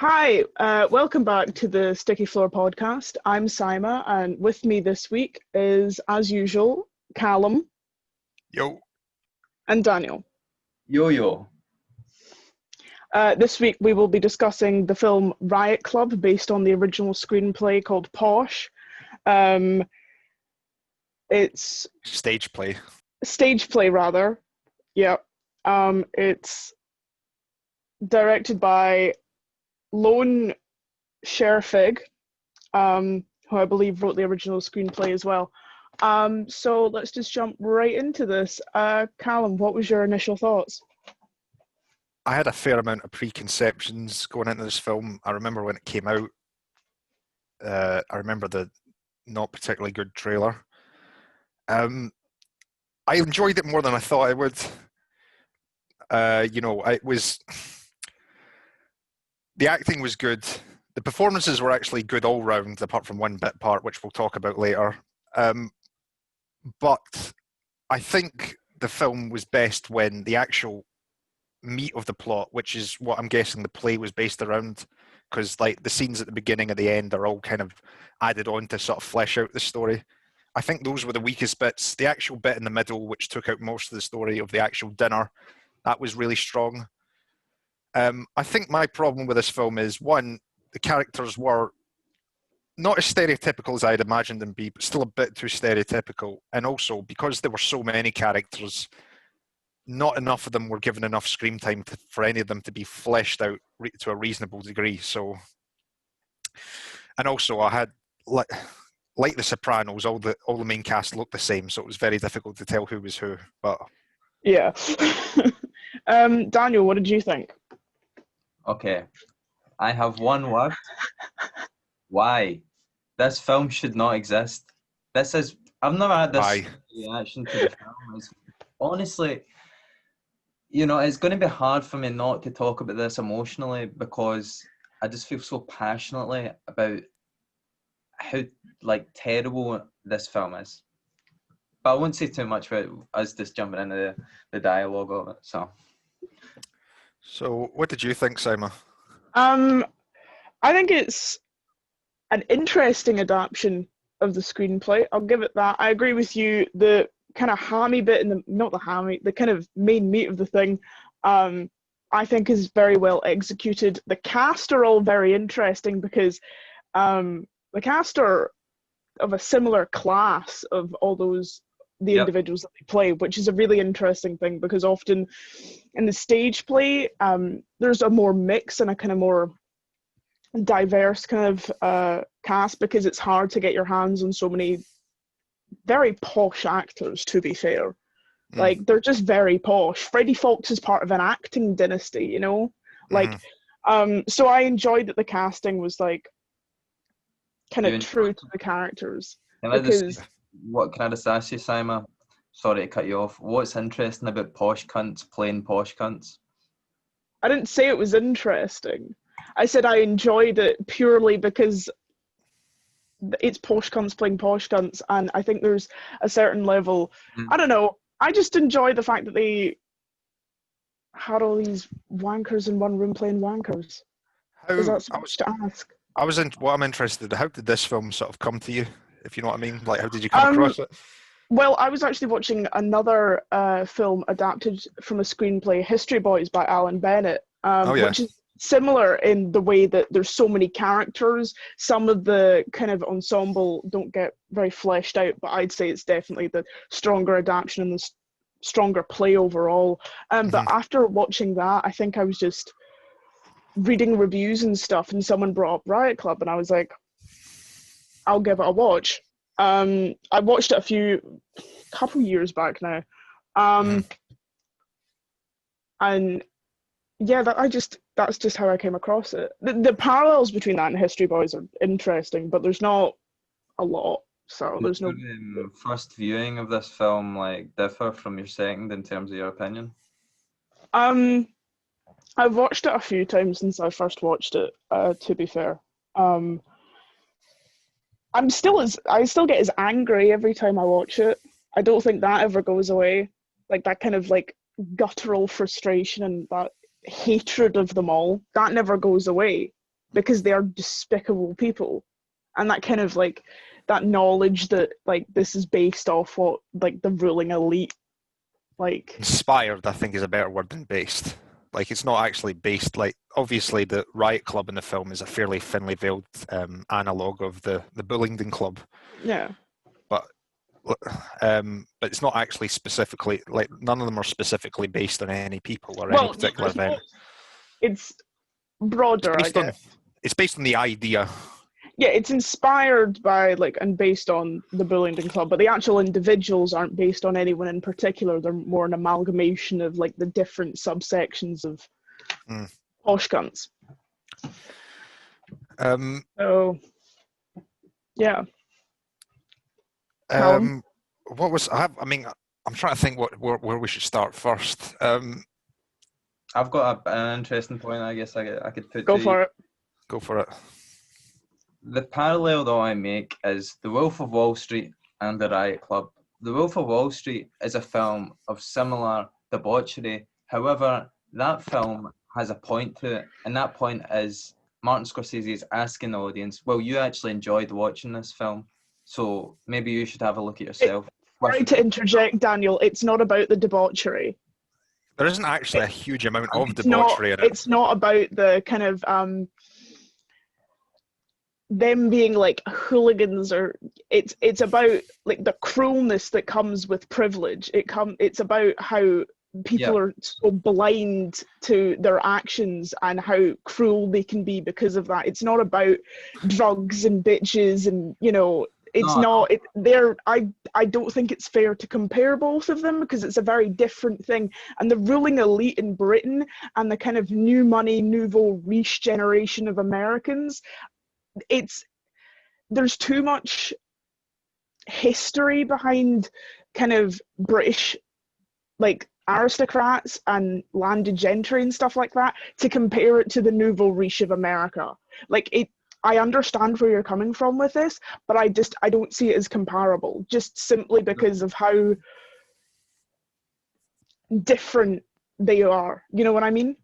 Hi, welcome back to the Sticky Floor podcast. I'm Sima, and with me this week is, as usual, Callum Yo, and Daniel. Yo yo. This week we will be discussing the film Riot Club, based on the original screenplay called Posh. Um, it's stage play. stage play, rather. Yeah. It's directed by Lone Scherfig, who I believe wrote the original screenplay as well. So let's just jump right into this. Callum, what was your initial thoughts? I had a fair amount of preconceptions going into this film. I remember when it came out. I remember the not particularly good trailer. I enjoyed it more than I thought I would. It was the acting was good. The performances were actually good all round, apart from one bit part, which we'll talk about later. But I think the film was best when the actual meat of the plot, which is what I'm guessing the play was based around, because like the scenes at the beginning and the end are all kind of added on to sort of flesh out the story. I think those were the weakest bits. The actual bit in the middle, which took out most of the story of the actual dinner, that was really strong. I think my problem with this film is, one, the characters were not as stereotypical as I'd imagined them be, but still a bit too stereotypical. And also, because there were so many characters, not enough of them were given enough screen time for any of them to be fleshed out to a reasonable degree. So, and also I had, like The Sopranos, all the main cast looked the same, so it was very difficult to tell who was who. But yeah. Daniel, what did you think? Okay. I have one word. Why? This film should not exist. I've never had this reaction to the film. Honestly, it's going to be hard for me not to talk about this emotionally, because I just feel so passionately about how terrible this film is. But I won't say too much about us just jumping into the dialogue of it. So what did you think, Simon? I think it's an interesting adaptation of the screenplay. I'll give it that. I agree with you. The kind of hammy bit the kind of main meat of the thing, I think is very well executed. The cast are all very interesting because the cast are of a similar class of all the individuals that they play, which is a really interesting thing, because often in the stage play, there's a more mix and a kind of more diverse kind of cast, because it's hard to get your hands on so many very posh actors, to be fair. Like, they're just very posh. Freddie Fox is part of an acting dynasty, so I enjoyed that the casting was kind of true to the characters. Can I just ask you, Simon? Sorry to cut you off. What's interesting about posh cunts playing posh cunts? I didn't say it was interesting. I said I enjoyed it purely because it's posh cunts playing posh cunts, and I think there's a certain level. I don't know. I just enjoy the fact that they had all these wankers in one room playing wankers. Is that so much to ask? What I'm interested in, how did this film sort of come to you, if you know what I mean? Like, how did you come across it? Well, I was actually watching another film adapted from a screenplay, History Boys by Alan Bennett, which is similar in the way that there's so many characters. Some of the kind of ensemble don't get very fleshed out, but I'd say it's definitely the stronger adaptation and the stronger play overall. But after watching that, I think I was just reading reviews and stuff, and someone brought up Riot Club, and I was like, I'll give it a watch. I watched it a couple years back now, and yeah, that's just how I came across it. The parallels between that and History Boys are interesting, but there's not a lot. So there's no. First viewing of this film differ from your second in terms of your opinion? I've watched it a few times since I first watched it. To be fair, I still get as angry every time I watch it. I don't think that ever goes away. Like, that kind of guttural frustration and that hatred of them all, that never goes away. because they are despicable people. And that kind of like that knowledge that like this is based off what like the ruling elite like. Inspired, I think, is a better word than based. Like, it's not actually based. Like, obviously, the Riot Club in the film is a fairly thinly veiled analogue of the Bullingdon Club. Yeah. But it's not actually specifically, like, none of them are specifically based on any people or any particular event. It's broader, It's based on the idea. Yeah, it's inspired by like and based on the Bullingdon Club, but the actual individuals aren't based on anyone in particular. They're more an amalgamation of like the different subsections of posh cunts. So yeah. What was I mean, I'm trying to think where we should start first. I've got an interesting point. I guess I could put. Go for it. Go for it. The parallel that I make is The Wolf of Wall Street and The Riot Club. The Wolf of Wall Street is a film of similar debauchery. However, that film has a point to it, and that point is Martin Scorsese is asking the audience, well, you actually enjoyed watching this film, so maybe you should have a look at yourself. Sorry to interject, Daniel, it's not about the debauchery. There isn't actually a huge amount of debauchery in it. It's not about the kind of them being like hooligans, or it's about like the cruelness that comes with privilege. It's about how people are so blind to their actions and how cruel they can be because of that. It's not about drugs and bitches and I don't think it's fair to compare both of them because it's a very different thing. And the ruling elite in Britain and the kind of new money, nouveau riche generation of Americans, there's too much history behind kind of British like aristocrats and landed gentry and stuff like that to compare it to the nouveau riche of America. I understand where you're coming from with this, but I don't see it as comparable, just simply because of how different they are. You know what I mean?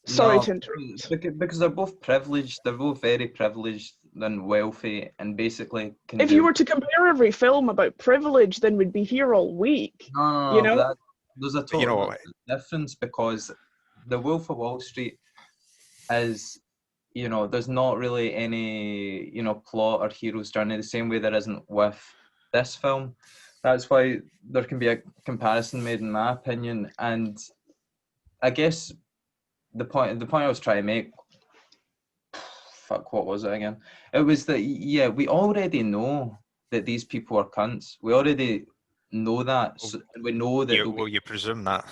Sorry to interrupt. Because they're both privileged. They're both very privileged and wealthy, and basically. If you were to compare every film about privilege, then we'd be here all week. No, there's a total difference because The Wolf of Wall Street is, there's not really any, plot or hero's journey the same way there isn't with this film. That's why there can be a comparison made, in my opinion. And I guess the point I was trying to make, what was it again? It was that, we already know that these people are cunts. We already know that. So we know that. You presume that.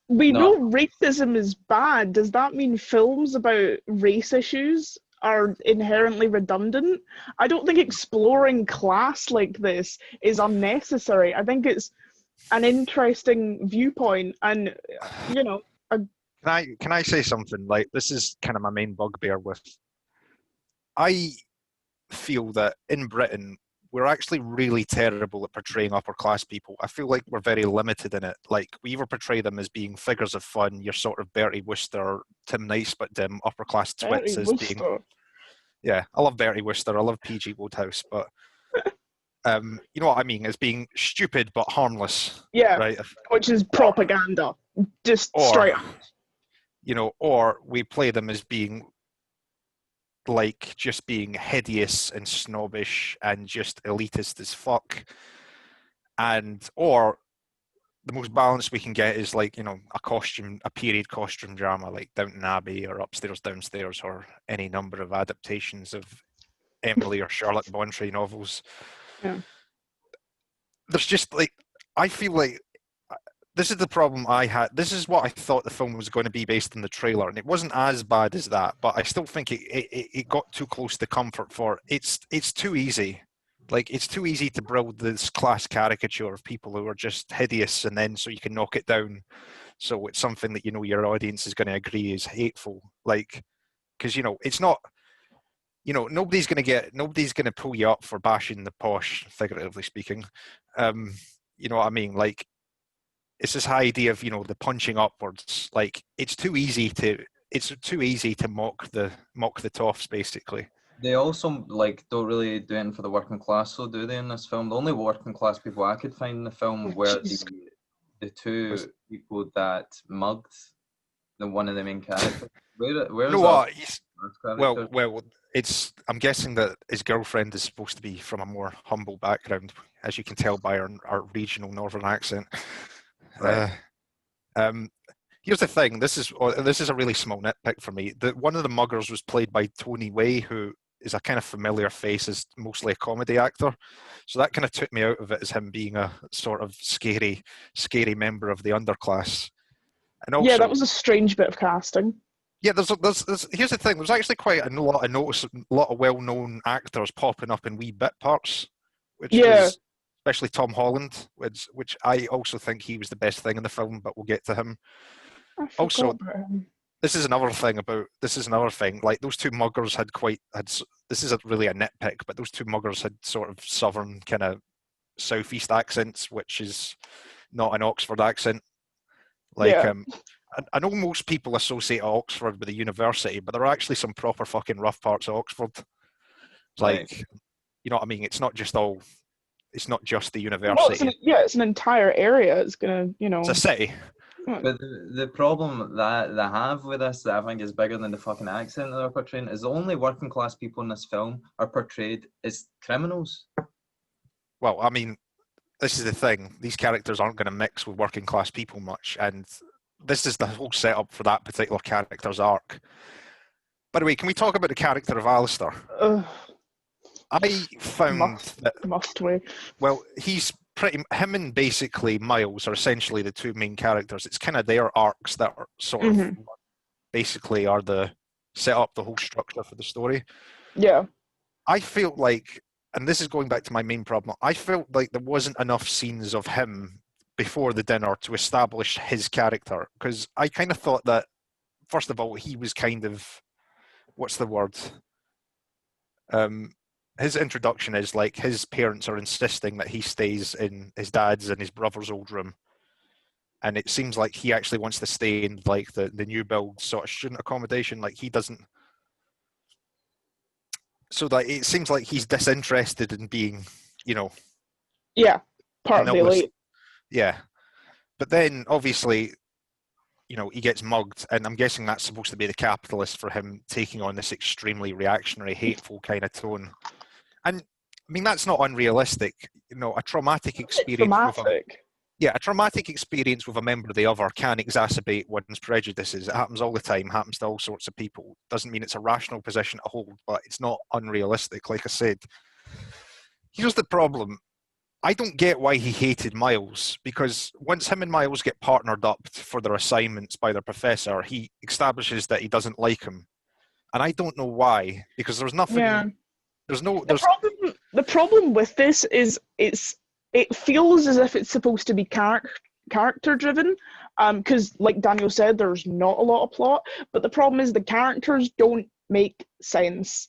We know racism is bad. Does that mean films about race issues are inherently redundant? I don't think exploring class like this is unnecessary. I think it's an interesting viewpoint, and Can I say something? Like, this is kind of my main bugbear with. I feel that in Britain we're actually really terrible at portraying upper class people. I feel like we're very limited in it. Like, we either portray them as being figures of fun, your sort of Bertie Wooster, Tim Nice, but upper class twits as being. Yeah, I love Bertie Wooster. I love PG Wodehouse, but you know what I mean, as being stupid but harmless. Yeah, right? Which is propaganda, just straight up. Or we play them as being like just being hideous and snobbish and just elitist as fuck, or the most balanced we can get is like a period costume drama like Downton Abbey or Upstairs Downstairs or any number of adaptations of Emily or Charlotte Brontë novels. Yeah. There's just like, I feel like this is the problem I had. This is what I thought the film was going to be based on the trailer, and it wasn't as bad as that, but I still think it got too close to comfort for it's too easy. Like, it's too easy to build this class caricature of people who are just hideous, and then so you can knock it down. So it's something that your audience is going to agree is hateful. Like, because it's not. Nobody's going to pull you up for bashing the posh, figuratively speaking. You know what I mean? Like, it's this idea of the punching upwards. Like, it's too easy to it's too easy to mock the toffs, basically. They also like don't really do anything for the working class, so do they in this film? The only working class people I could find in the film were the two people that mugged one of the main characters. Where's No, our well, I'm guessing that his girlfriend is supposed to be from a more humble background, as you can tell by our regional northern accent. Right. Here's the thing. This is a really small nitpick for me. One of the muggers was played by Tony Way, who is a kind of familiar face as mostly a comedy actor. So that kind of took me out of it as him being a sort of scary member of the underclass. And also, yeah, that was a strange bit of casting. Yeah, there's here's the thing. There's actually quite a lot of well-known actors popping up in wee bit parts, which was especially Tom Holland, which I also think he was the best thing in the film, but we'll get to him. Also, this is another thing. Like those two muggers had this isn't really a nitpick, but those two muggers had sort of southern kind of southeast accents, which is not an Oxford accent. Like, I know most people associate Oxford with a university, but there are actually some proper fucking rough parts of Oxford. Like, you know what I mean? It's not just the university. Well, it's an entire area. It's gonna, It's a city. But the problem that they have with this, that I think is bigger than the fucking accent that they're portraying, is the only working class people in this film are portrayed as criminals. Well, I mean, this is the thing. These characters aren't going to mix with working class people much, and this is the whole setup for that particular character's arc. By the way, can we talk about the character of Alistair? I found must we? Well, him and basically Miles are essentially the two main characters. It's kind of their arcs that are sort of basically are the set up the whole structure for the story. Yeah. I felt like, and this is going back to my main problem, I felt like there wasn't enough scenes of him before the dinner to establish his character, because I kind of thought that, first of all, he was kind of, what's the word? His introduction is like his parents are insisting that he stays in his dad's and his brother's old room, and it seems like he actually wants to stay in like the new build sort of student accommodation. Like he doesn't. So that it seems like he's disinterested in being, Yeah, part of the elite. Yeah, but then obviously, he gets mugged, and I'm guessing that's supposed to be the capitalist for him taking on this extremely reactionary, hateful kind of tone. And I mean, that's not unrealistic. A traumatic experience. A traumatic experience with a member of the other can exacerbate one's prejudices. It happens all the time, happens to all sorts of people. Doesn't mean it's a rational position to hold, but it's not unrealistic, like I said. Here's the problem. I don't get why he hated Miles, because once him and Miles get partnered up for their assignments by their professor, he establishes that he doesn't like him. And I don't know why, because there's nothing... Yeah. The problem with this is it feels as if it's supposed to be character driven, because like Daniel said, there's not a lot of plot, but the problem is the characters don't make sense.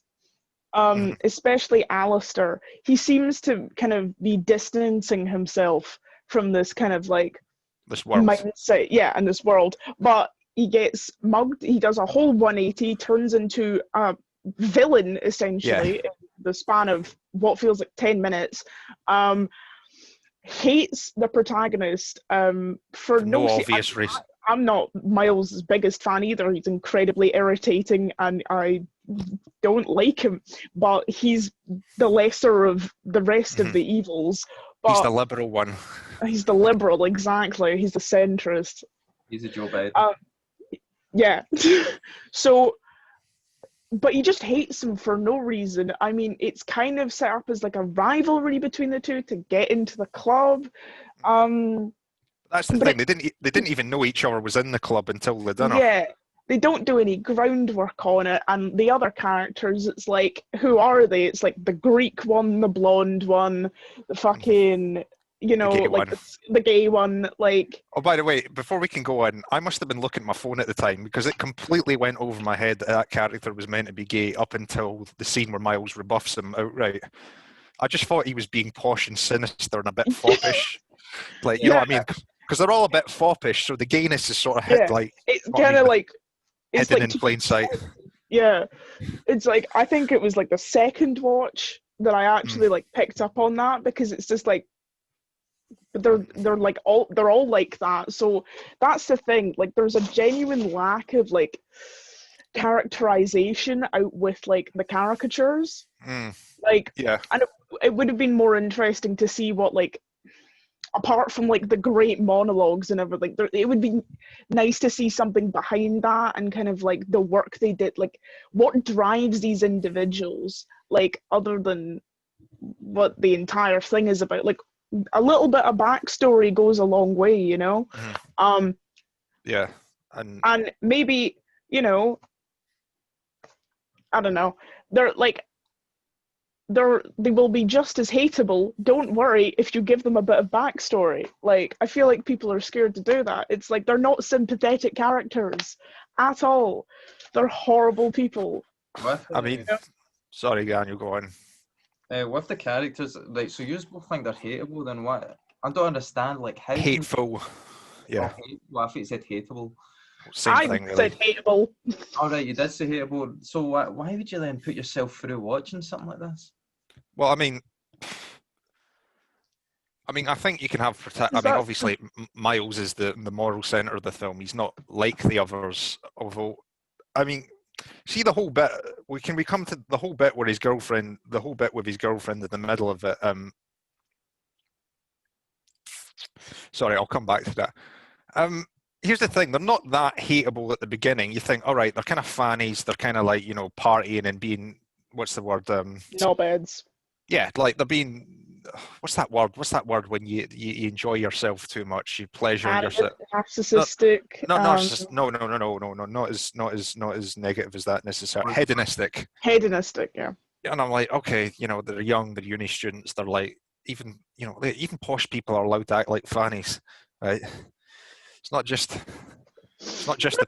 Especially Alistair. He seems to kind of be distancing himself from this kind of like this world mindset, and this world. But he gets mugged. He does a whole 180, turns into a villain essentially in the span of what feels like 10 minutes. Hates the protagonist for no obvious reason. I'm not Miles' biggest fan either. He's incredibly irritating and I don't like him, but he's the lesser of the rest of the evils. But he's the liberal one. He's the liberal, exactly. He's the centrist. He's a Joe Biden. Yeah. So, but he just hates him for no reason. I mean, it's kind of set up as like a rivalry between the two to get into the club. That's the thing. They didn't even know each other was in the club until the dinner. Yeah. They don't do any groundwork on it, and the other characters, it's like, who are they? It's like the Greek one, the blonde one, the fucking, the gay one, like... Oh, by the way, before we can go on, I must have been looking at my phone at the time, because it completely went over my head that character was meant to be gay up until the scene where Miles rebuffs him outright. I just thought he was being posh and sinister and a bit foppish. Like, you know what I mean? Because they're all a bit foppish, so the gayness is sort of hit, like... It's kind of like it's hidden like in plain sight. yeah, it's like I think it was like the second watch that I actually like picked up on that, because it's just like, but they're all like that. So that's the thing. Like, there's a genuine lack of like characterization out with like the caricatures. Like, Yeah. and it would have been more interesting to see what, like, apart from like the great monologues and everything, it would be nice to see something behind that, and kind of like the work they did, like what drives these individuals, like other than what the entire thing is about. Like, a little bit of backstory goes a long way, you know. Yeah, and maybe, you know, I don't know, they're like, they will be just as hateable, don't worry, if you give them a bit of backstory. Like, I feel like people are scared to do that. It's like, they're not sympathetic characters at all. They're horrible people. I mean, sorry, Daniel, go on. With the characters, like, so you both think they're hateable, then what? I don't understand, like, how hateful. Yeah. Well, I think you said hateable. Same thing, really. I said hateable. All right, you did say hateable. So why would you then put yourself through watching something like this? Well, I mean, I think you can have obviously Miles is the moral center of the film. He's not like the others, although, I mean, see the whole bit. We come to the whole bit where the whole bit with his girlfriend in the middle of it. Sorry, I'll come back to that. Here's the thing: they're not that hateable at the beginning. You think, all right, they're kind of fannies. They're kind of like, you know, partying and being, what's the word? Knobheads. Yeah, like they're being, what's that word? What's that word when you enjoy yourself too much? You pleasure yourself. Narcissistic. No, not as negative as that necessarily. Hedonistic. Hedonistic, yeah. And I'm like, okay, you know, they're young, they're uni students. They're like, even posh people are allowed to act like fannies, right? It's not just the,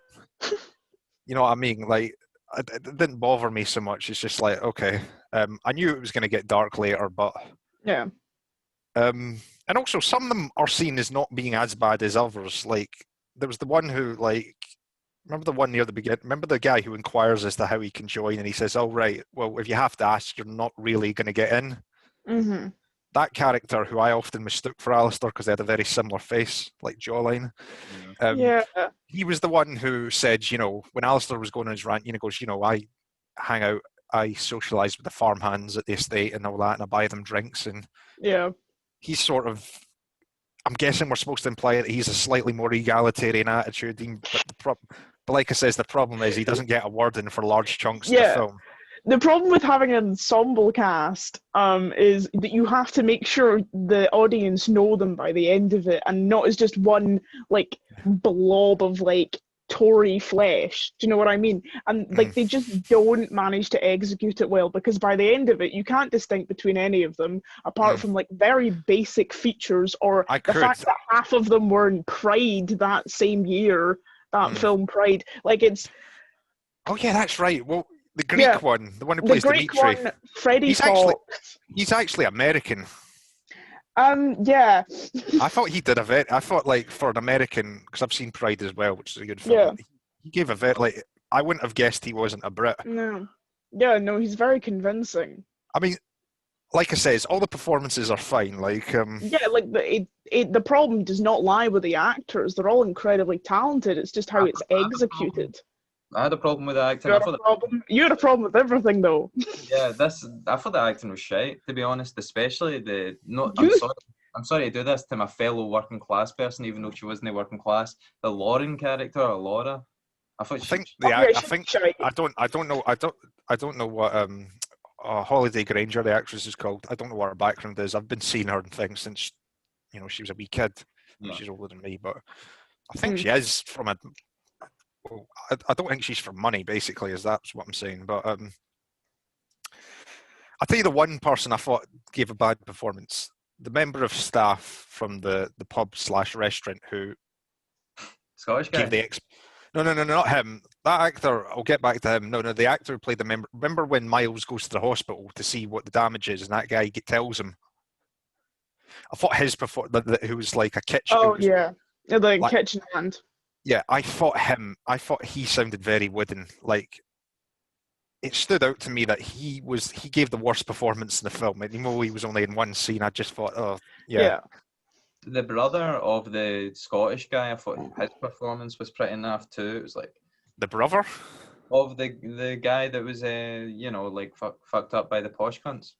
you know what I mean? Like, it didn't bother me so much. It's just like, okay, I knew it was going to get dark later, but yeah. And also, some of them are seen as not being as bad as others. Like, there was the one who, like, remember the one near the beginning? Remember the guy who inquires as to how he can join, and he says, "Oh, right, well, if you have to ask, you're not really going to get in." Mm-hmm. That character, who I often mistook for Alistair because they had a very similar face, like jawline. Yeah. He was the one who said, you know, when Alistair was going on his rant, you know, goes, you know, I hang out, I socialise with the farmhands at the estate and all that, and I buy them drinks. And yeah, he's sort of, I'm guessing we're supposed to imply that he's a slightly more egalitarian attitude. But like I says, the problem is he doesn't get a word in for large chunks of the film. The problem with having an ensemble cast is that you have to make sure the audience know them by the end of it, and not as just one like blob of like Tory flesh. Do you know what I mean? And like they just don't manage to execute it well, because by the end of it, you can't distinguish between any of them apart from like very basic features, or the fact that half of them were in Pride that same year, that film Pride. Like, it's. Oh yeah, that's right. Well, the Greek one, the one who plays Greek Dimitri. One, Freddie Fox. He's actually American. Yeah. I thought he did I thought, like, for an American, because I've seen Pride as well, which is a good film. Yeah. He gave a very, like, I wouldn't have guessed he wasn't a Brit. No. Yeah, no, he's very convincing. I mean, like I says, all the performances are fine. Like, yeah, like the problem does not lie with the actors. They're all incredibly talented. It's just how it's executed. I had a problem with the acting. You had a problem with everything, though. Yeah, I thought the acting was shite, to be honest. Especially I'm sorry to do this to my fellow working class person, even though she wasn't a working class. The Lauren character, or Laura, I don't know what Holiday Granger, the actress, is called. I don't know what her background is. I've been seeing her in things since, you know, she was a wee kid. Yeah. She's older than me, but I think she is from a. Well, I don't think she's from money, basically, is that's what I'm saying. But I'll tell you the one person I thought gave a bad performance. The member of staff from the pub/restaurant who Scottish guy. No, not him. That actor, I'll get back to him. No, the actor who played the member. Remember when Miles goes to the hospital to see what the damage is, and that guy tells him? I thought his who was like a kitchen. Oh, yeah. The kitchen hand. Yeah, I thought he sounded very wooden. Like, it stood out to me that he gave the worst performance in the film. And even though he was only in one scene, I just thought, oh, yeah. The brother of the Scottish guy, I thought his performance was pretty naff too. It was like The brother? of the guy that was like fucked up by the posh cunts.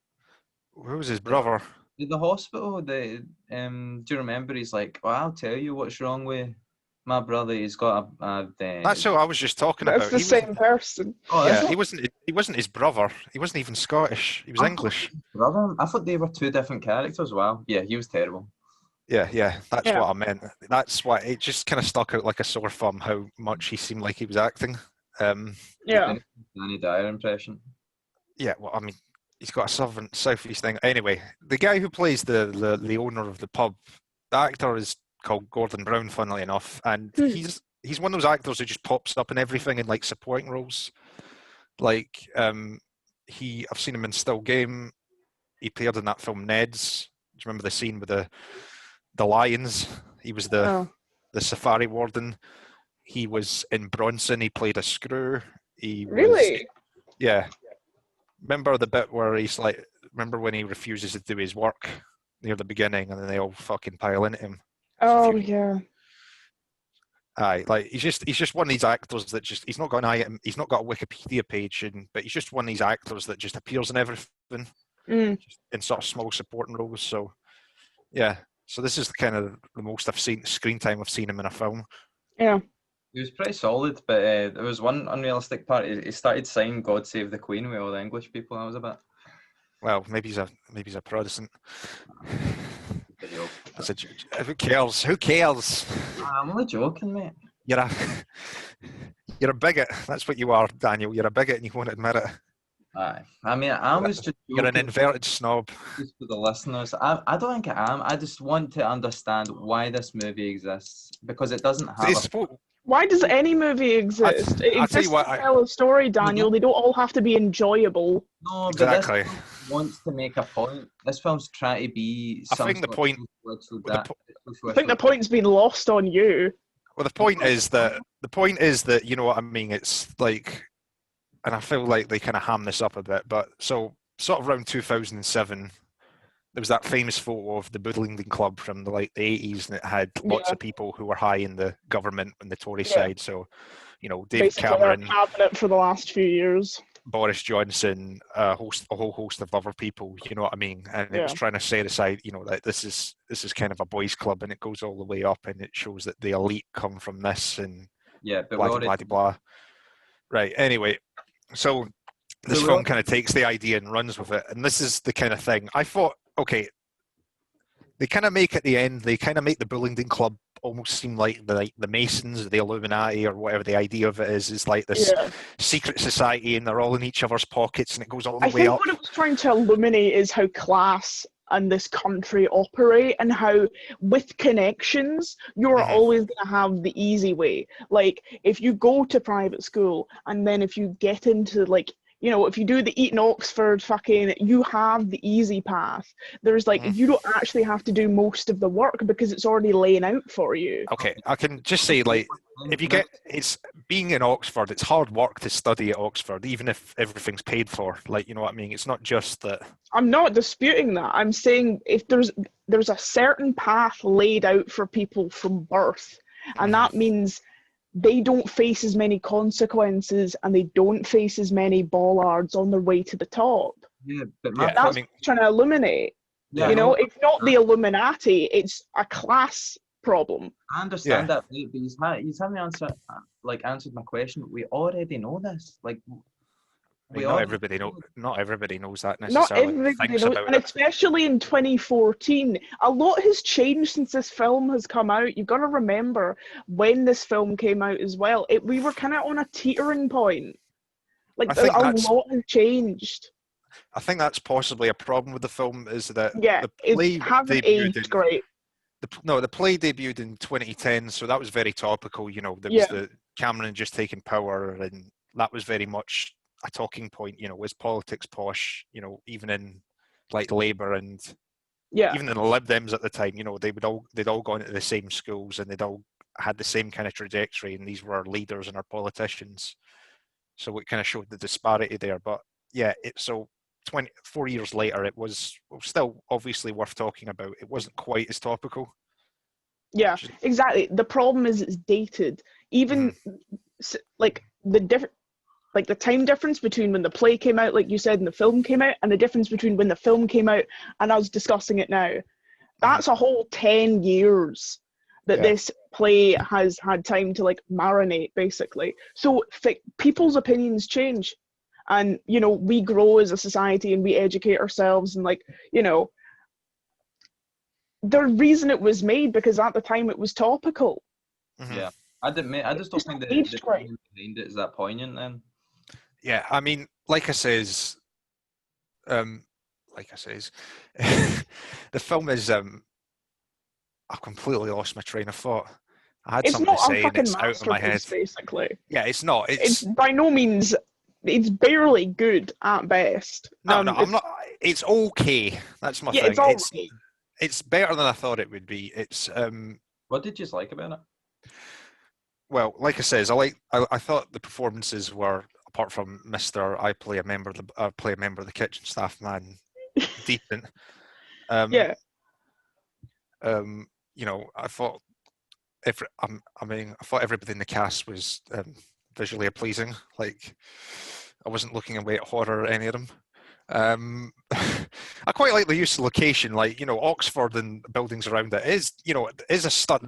Who was his brother? In the hospital, do you remember? He's like, well, I'll tell you what's wrong with my brother. He's got That's who I was just talking That's about. the same person. Oh, Yeah, he wasn't his brother. He wasn't even Scottish. He was English. Brother. I thought they were two different characters. Wow. Yeah, he was terrible. Yeah, that's Yeah. what I meant. That's why it just kind of stuck out like a sore thumb how much he seemed like he was acting. Yeah. Danny Dyer impression. Yeah, well, I mean, he's got a southern southeast thing. Anyway, the guy who plays the owner of the pub, the actor is called Gordon Brown, funnily enough, and he's one of those actors who just pops up in everything in like supporting roles. Like, I've seen him in Still Game. He appeared in that film Ned's. Do you remember the scene with the lions? He was the safari warden. He was in Bronson. He played a screw. He was, Really? yeah. Remember the bit where remember when he refuses to do his work near the beginning, and then they all fucking pile into him. Oh yeah. Aye, like he's just one of these actors that he's not got an item, he's not got a Wikipedia page, but he's just one of these actors that just appears in everything, just in sort of small supporting roles. So yeah, so this is kind of the most screen time I've seen him in a film. Yeah. He was pretty solid, but there was one unrealistic part. He started saying "God Save the Queen" with all the English people. I was a bit. Well, maybe he's a Protestant. Who cares? Who cares? I'm only joking, mate. You're a bigot. That's what you are, Daniel. You're a bigot, and you won't admit it. Aye. I mean, I was just joking. You're an inverted snob. Just for the listeners, I don't think I am. I just want to understand why this movie exists, because it doesn't have. Why does any movie exist? It exists to tell a story, Daniel. They don't all have to be enjoyable. No, exactly. But this film wants to make a point. This film's trying to be. I think the point. I think the point's been lost on you. Well, the point is that you know what I mean. It's like, and I feel like they kind of ham this up a bit, but so sort of around 2007. There was that famous photo of the Budlington Club from the 80s, and it had lots of people who were high in the government and the Tory side. So, you know, David basically Cameron, our cabinet for the last few years, Boris Johnson, a whole host of other people. You know what I mean? And it was trying to set aside, you know, that this is kind of a boys' club, and it goes all the way up, and it shows that the elite come from this, and but blah blah blah. Right. Anyway, so this film kind of takes the idea and runs with it, and this is the kind of thing I thought. Okay, they kind of make at the end, they kind of make the Bullingdon Club almost seem like the Masons, the Illuminati, or whatever the idea of it is like this secret society, and they're all in each other's pockets, and it goes all the way up. I think what it was trying to illuminate is how class and this country operate, and how with connections, you're always going to have the easy way. Like, if you go to private school, and then if you get into, like, you know, if you do the Eton Oxford you have the easy path. There's like, you don't actually have to do most of the work because it's already laying out for you. Okay, I can just say, like, it's being in Oxford, it's hard work to study at Oxford, even if everything's paid for. Like, you know what I mean? It's not just that. I'm not disputing that. I'm saying if there's a certain path laid out for people from birth, and that means they don't face as many consequences, and they don't face as many bollards on their way to the top. Yeah, but that's what I'm trying to illuminate. Yeah, you know, it's not the Illuminati; it's a class problem. I understand that, but he's having answered my question. We already know this. Like, not everybody knows that necessarily. Not everybody knows, and especially in 2014, a lot has changed since this film has come out. You've got to remember when this film came out as well. We were kind of on a teetering point. Like, a lot has changed. I think that's possibly a problem with the film, is that the play hasn't aged great. The play debuted in 2010, so that was very topical. You know, there was the Cameron just taking power, and that was very much a talking point. You know, was politics posh? You know, even in like Labour and even in the Lib Dems at the time, you know, they'd all gone to the same schools, and they'd all had the same kind of trajectory, and these were our leaders and our politicians. So it kind of showed the disparity there. But yeah, so 24 years later, it was still obviously worth talking about. It wasn't quite as topical. Yeah, exactly. The problem is it's dated. Even like the time difference between when the play came out, like you said, and the film came out, and the difference between when the film came out and us discussing it now. That's a whole 10 years that this play has had time to like marinate, basically. So people's opinions change, and we grow as a society and we educate ourselves, and like the reason it was made because at the time it was topical. Yeah, I just don't think the behind it is that poignant then. Yeah, I mean, like I says, the film is. I've completely lost my train of thought. I had something to say and it's out of my head. Basically, yeah, it's not. It's by no means. It's barely good at best. No, I'm not. It's okay. That's my thing. It's better than I thought it would be. It's. What did you like about it? Well, like I says, I thought the performances were, apart from Mr. I play a member of the kitchen staff man, decent. Yeah. I thought I thought everybody in the cast was visually pleasing. Like, I wasn't looking away at horror or any of them. I quite like the use of location, like Oxford and buildings around it is they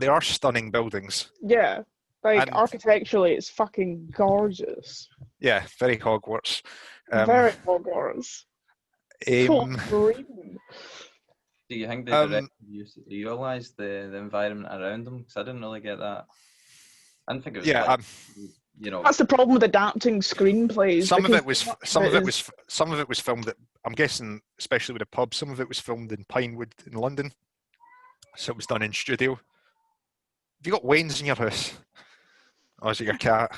are stunning buildings. Yeah, like architecturally, it's fucking gorgeous. Yeah, very Hogwarts. Very Hogwarts. Do you think they realised the environment around them? Because I didn't really get that. I didn't think it was that's the problem with adapting screenplays. Some of it was filmed at, I'm guessing, especially with a pub, some of it was filmed in Pinewood in London. So it was done in studio. Have you got Wayne's in your house? Or is it your cat?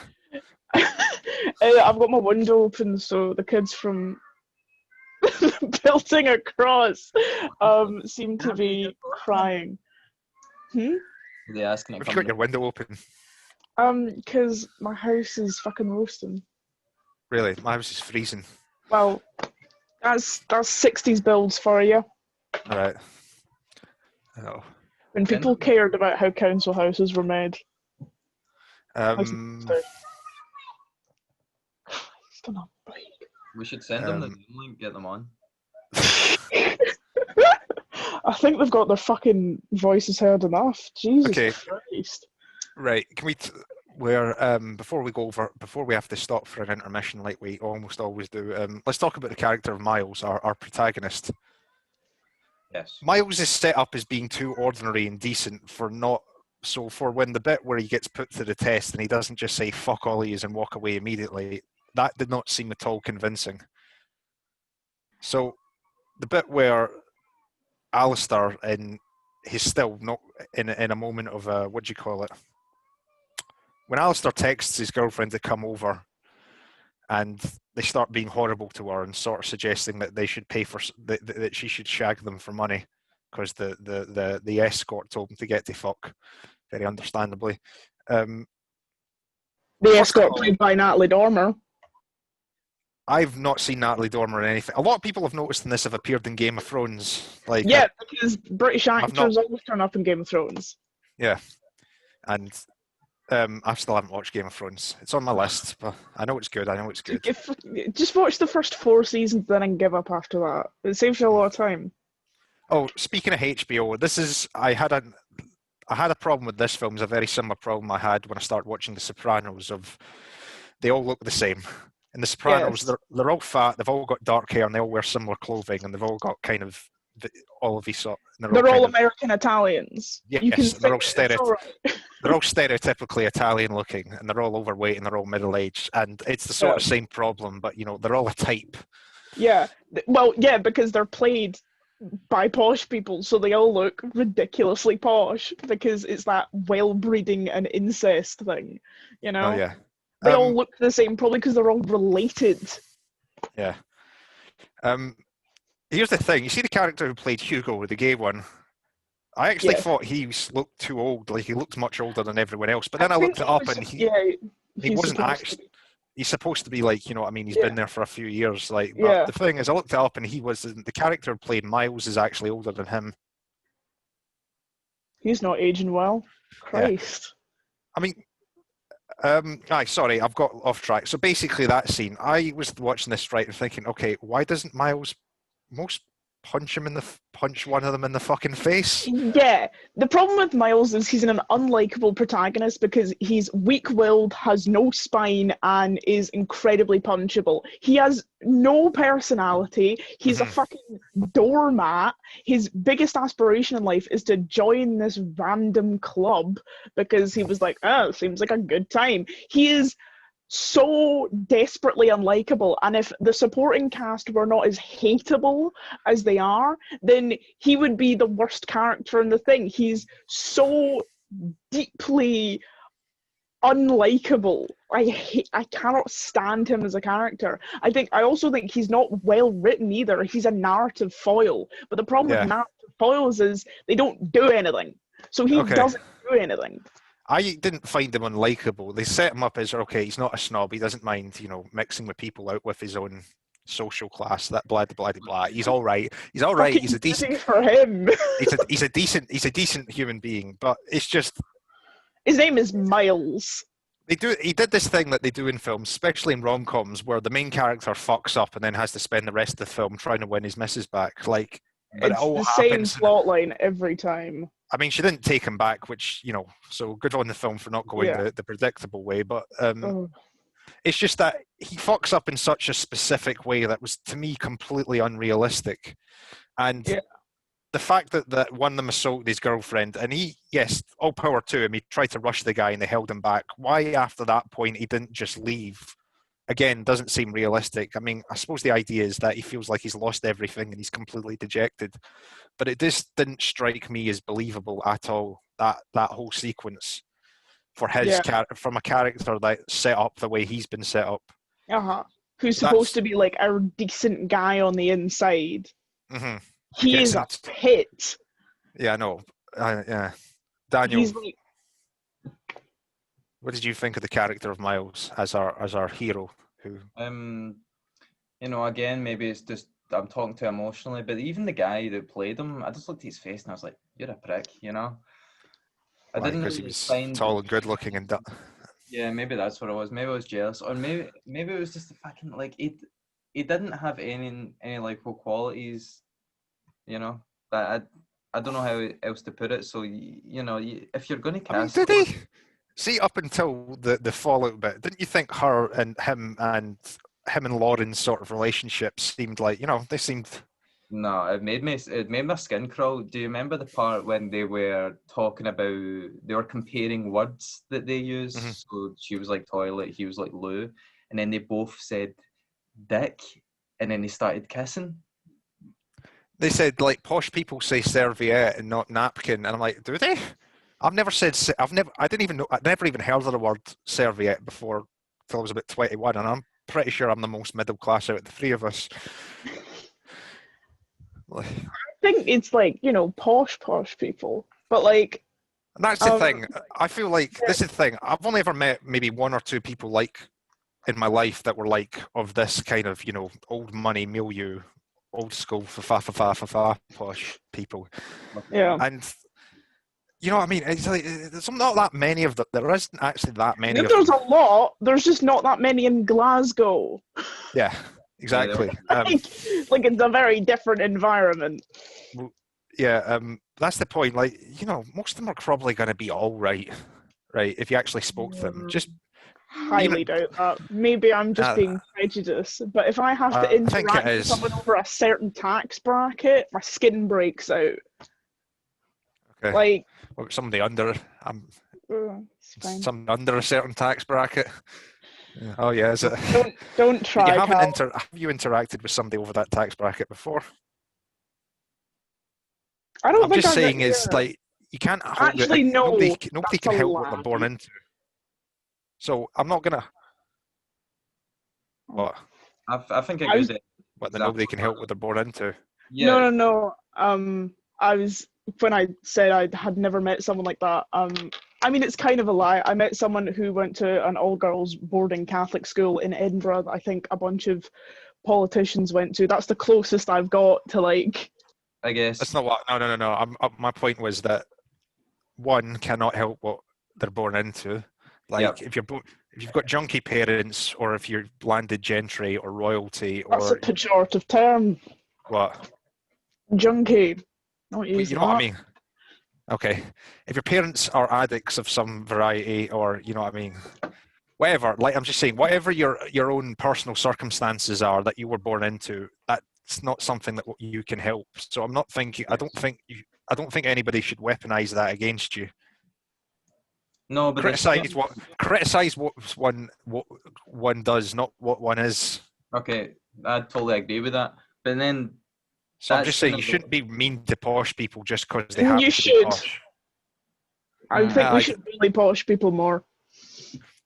I've got my window open, so the kids from building across seem to be crying. They asking if you got your window open? Because my house is fucking roasting. Really? My house is freezing. Well, that's 60s builds for you. Right. Oh. When people cared about how council houses were made. We should send them the link, get them on. I think they've got their fucking voices heard enough. Jesus Christ. Right. Can we before we have to stop for an intermission like we almost always do, let's talk about the character of Miles, our protagonist. Yes. Miles is set up as being too ordinary and decent for when the bit where he gets put to the test and he doesn't just say fuck all he is and walk away immediately, that did not seem at all convincing. So the bit where Alistair, and he's still not in a moment of what do you call it? When Alistair texts his girlfriend to come over, and they start being horrible to her and sort of suggesting that they should pay for that she should shag them for money because the escort told them to get to fuck, very understandably. The escort played by Natalie Dormer. I've not seen Natalie Dormer in anything. A lot of people have noticed in this have appeared in Game of Thrones. Because British actors always turn up in Game of Thrones. Yeah, and I still haven't watched Game of Thrones. It's on my list, but I know it's good. Just watch the first 4 seasons, then and give up after that. It saves you a lot of time. Oh, speaking of HBO, I had a problem with this film. It's a very similar problem I had when I started watching The Sopranos. They all look the same. In The Sopranos, they're all fat, they've all got dark hair, and they all wear similar clothing, and they've all got kind of all of these sort. They're all American Italians. Yes, they're all stereotypically Italian looking, and they're all overweight, and they're all middle aged, and it's the sort of same problem, but they're all a type. Yeah, well, yeah, because they're played by posh people, so they all look ridiculously posh because it's that well-breeding and incest thing, Oh yeah. They all look the same, probably because they're all related. Yeah. Here's the thing. You see the character who played Hugo, the gay one? I actually Yes. thought he looked too old. Like, he looked much older than everyone else. But then I think looked it he up, was, and yeah, he he's wasn't supposed to actually. be. He's supposed to be like, you know what I mean? He's Yeah, been there for a few years. Like, but yeah. the thing is, I looked it up, and the character played Miles is actually older than him. He's not aging well. Yeah. Christ. I mean, sorry, I've got off track. So basically, that scene, I was watching this right and thinking, okay, why doesn't Miles most punch one of them in the fucking face? Yeah, the problem with Miles is he's an unlikable protagonist because he's weak-willed, has no spine, and is incredibly punchable. He has no personality. He's a Mhm. fucking doormat. His biggest aspiration in life is to join this random club because he was like, oh, seems like a good time. He is so desperately unlikable, and if the supporting cast were not as hateable as they are, then he would be the worst character in the thing. He's so deeply unlikable. I cannot stand him as a character. I also think he's not well written either. He's a narrative foil, but the problem with Yeah. narrative foils is they don't do anything, so he Okay. doesn't do anything. I didn't find him unlikable. They set him up as, okay, he's not a snob. He doesn't mind, mixing with people out with his own social class. That blah blah blah blah. He's all right. He's all right. He's a decent. Easy for him. He's a decent human being. But it's just His name is Miles. he did this thing that they do in films, especially in rom-coms, where the main character fucks up and then has to spend the rest of the film trying to win his missus back. Like, but it It's all the same happens. plot line every time. I mean, she didn't take him back, which, so good on the film for not going Yeah. the predictable way. But Oh, it's just that he fucks up in such a specific way that was, to me, completely unrealistic. And yeah. the fact that one of them assaulted his girlfriend, and yes, all power to him, he tried to rush the guy and they held him back. Why, after that point, he didn't just leave? Again, doesn't seem realistic. I mean, I suppose the idea is that he feels like he's lost everything and he's completely dejected. But it just didn't strike me as believable at all, that whole sequence for his from a character that set up the way he's been set up. Who's supposed to be like a decent guy on the inside. Mm-hmm. He is a pit. Yeah, I know. Yeah. Daniel, He's like, what did you think of the character of Miles as our hero? Who? Again, maybe it's just I'm talking too emotionally, but even the guy that played him, I just looked at his face and I was like, "You're a prick," I didn't because really he was find tall and good looking and. Yeah, maybe that's what it was. Maybe I was jealous, or maybe it was just the fucking like he didn't have any likable qualities, That I don't know how else to put it. So if you're going to cast, did he? See, up until the fallout bit, didn't you think her and him and Lauren's sort of relationship seemed like they seemed? No, it made my skin crawl. Do you remember the part when they were talking about they were comparing words that they use? Mm-hmm. So she was like toilet, he was like loo, and then they both said dick, and then they started kissing. They said like posh people say serviette and not napkin, and I'm like, do they? I didn't even know. I never even heard of the word serviette before till I was about 21, and I'm pretty sure I'm the most middle class out of the three of us. I think it's like posh people, but like. And that's the thing. I feel like this is the thing. I've only ever met maybe one or two people like in my life that were like of this kind of old money milieu, old school fa posh people. Yeah. And what I mean? It's like there's not that many of them. There isn't actually that many of them. There's a lot. There's just not that many in Glasgow. Yeah, exactly. Like it's a very different environment. Yeah, that's the point. Like, most of them are probably going to be all right, if you actually spoke to them. Just highly doubt that. Maybe I'm just being prejudiced. But if I have to interact with someone over a certain tax bracket, my skin breaks out. Okay. Like somebody under something under a certain tax bracket. Yeah. Oh yeah, is it? Don't try. Have you interacted with somebody over that tax bracket before? I don't I'm think just saying is like you can't actually no. Nobody can help what they're born into. So I'm not gonna. What? I think I What? Nobody can help what they're born into. Yeah. No. I was when I said I had never met someone like that. I mean, it's kind of a lie. I met someone who went to an all-girls boarding Catholic school in Edinburgh that I think a bunch of politicians went to. That's the closest I've got to, like... I guess. That's not what... No. My point was that one cannot help what they're born into. Like, if you've got junkie parents, or if you're landed gentry or royalty, That's or... a pejorative term. What? Junkie. Don't use You know that. what I mean? Okay. If your parents are addicts of some variety, or, you know what I mean? Whatever, like I'm just saying, whatever your own personal circumstances are that you were born into, that's not something that you can help. So I'm not thinking. I don't think anybody should weaponize that against you. No, but criticize what one does, not what one is. Okay, I totally agree with that. But then, so I'm just saying you shouldn't be mean to posh people just because they happen to be posh. I think we should bully posh people more.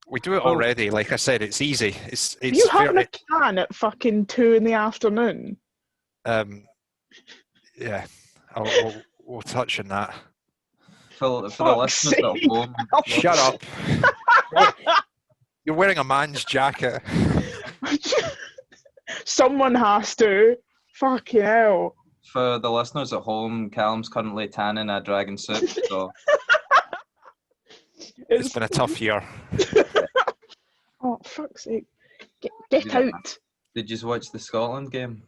We do it already. Like I said, it's easy. It's you having a can at fucking 2 p.m? Yeah, we'll touch on that. For the listeners at home, shut up. You're wearing a man's jacket. Someone has to. Fucking hell. For the listeners at home, Callum's currently tanning a dragon suit, so... It's been a tough year. Oh, fuck's sake. Get out. Did you watch the Scotland game?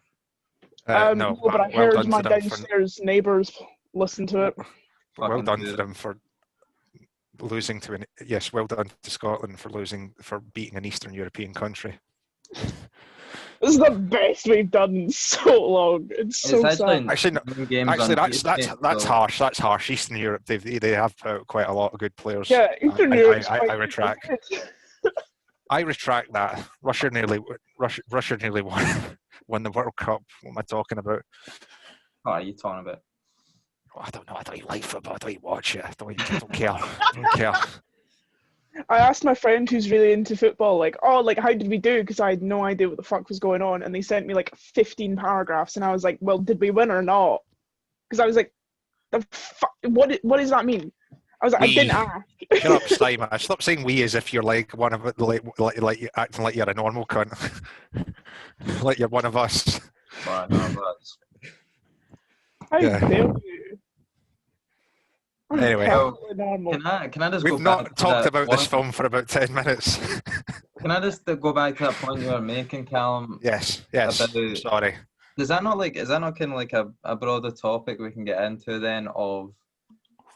No, but I heard my downstairs neighbours listen to it. Well done to them for losing to well done to Scotland for beating an Eastern European country. This is the best we've done in so long. It's so sad. Actually, that's harsh. That's harsh. Eastern Europe, they have put out quite a lot of good players. Yeah, Eastern Europe. I retract. I retract that. Russia nearly won the World Cup. What am I talking about? What are you talking about? Oh, I don't know. I don't even like football. I don't even watch it. I don't care. I don't care. I asked my friend who's really into football, like, how did we do? Because I had no idea what the fuck was going on. And they sent me like 15 paragraphs. And I was like, well, did we win or not? Because I was like, what does that mean? I was like, I didn't ask. Shut up, Simon. Stop saying we as if you're like one of like you're acting like you're a normal cunt. Like you're one of us. How dare you? Anyway, can I just we've not talked about this film for about 10 minutes. Can I just go back to that point you were making, Callum? Yes. Sorry. Is that not kind of like a broader topic we can get into then of,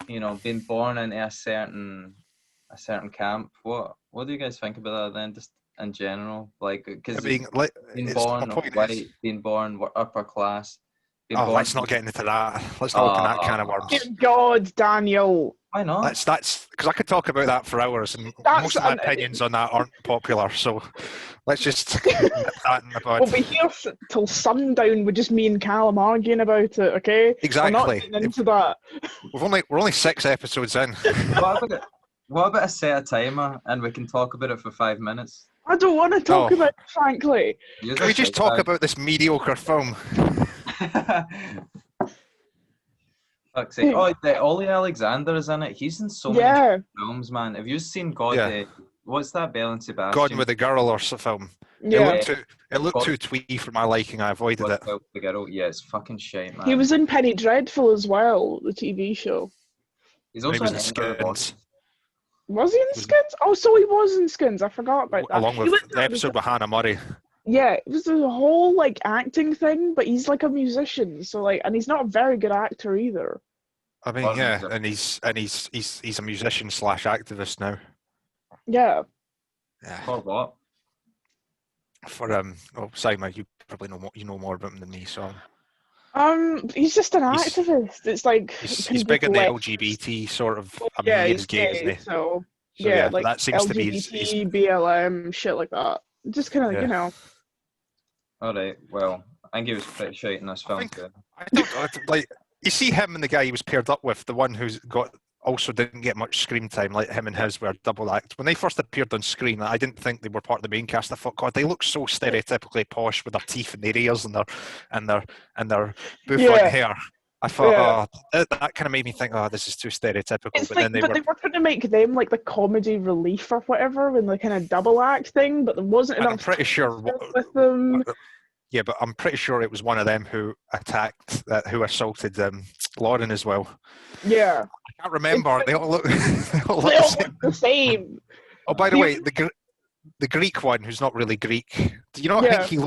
you know, being born into a certain camp? What do you guys think about that then, just in general? Like, because being born white, being born upper class. Let's not get into that. Let's not open that can of worms. Dear God, Daniel. Why not? That's because I could talk about that for hours, and most of my opinions on that aren't popular. So let's just nip that in the bud. We'll be here till sundown with just me and Callum arguing about it. Okay? Exactly. We're not getting into that. We're only 6 episodes in. What about a set a timer and we can talk about it for 5 minutes? I don't want to talk about it, frankly. Can we just talk about this mediocre film? Fuck's sake. Ollie Alexander is in it. He's in so many films, man. Have you seen what's that, Belle and Sebastian? Gone with a Girl or film? Yeah. It looked too twee for my liking. I avoided it. The Girl. Yeah, it's fucking shite, man. He was in Penny Dreadful as well, the TV show. He's also in Skins. Was he in Skins? Oh, so he was in Skins. I forgot about that. Along with the episode with Hannah Murray. Yeah, it was a whole like acting thing, but he's like a musician, so like, and he's not a very good actor either. I mean, and he's a musician / activist now. Yeah. For what? For Simon, you probably know more about him than me, so. He's just an activist. It's like he's big in the LGBT sort of. He's gay, isn't he? So like that seems LGBT, to be BLM, shit like that. Just kind of like, you know. All right. Well, I think he was pretty shite in this film. I don't like. You see him and the guy he was paired up with, the one who's also didn't get much screen time. Like him and his were double act. When they first appeared on screen, I didn't think they were part of the main cast. I thought, God, they look so stereotypically posh with their teeth and their ears and their bouffant hair. I thought, that kind of made me think, this is too stereotypical. It's but like, then they were trying to make them like the comedy relief or whatever, in the kind of double act thing, but there wasn't and I'm enough pretty sure. with them. Yeah, but I'm pretty sure it was one of them who who assaulted Lauren as well. Yeah, I can't remember. They all look. They all they all look look the same. Oh, by the way, the Greek one, who's not really Greek. Do you not think he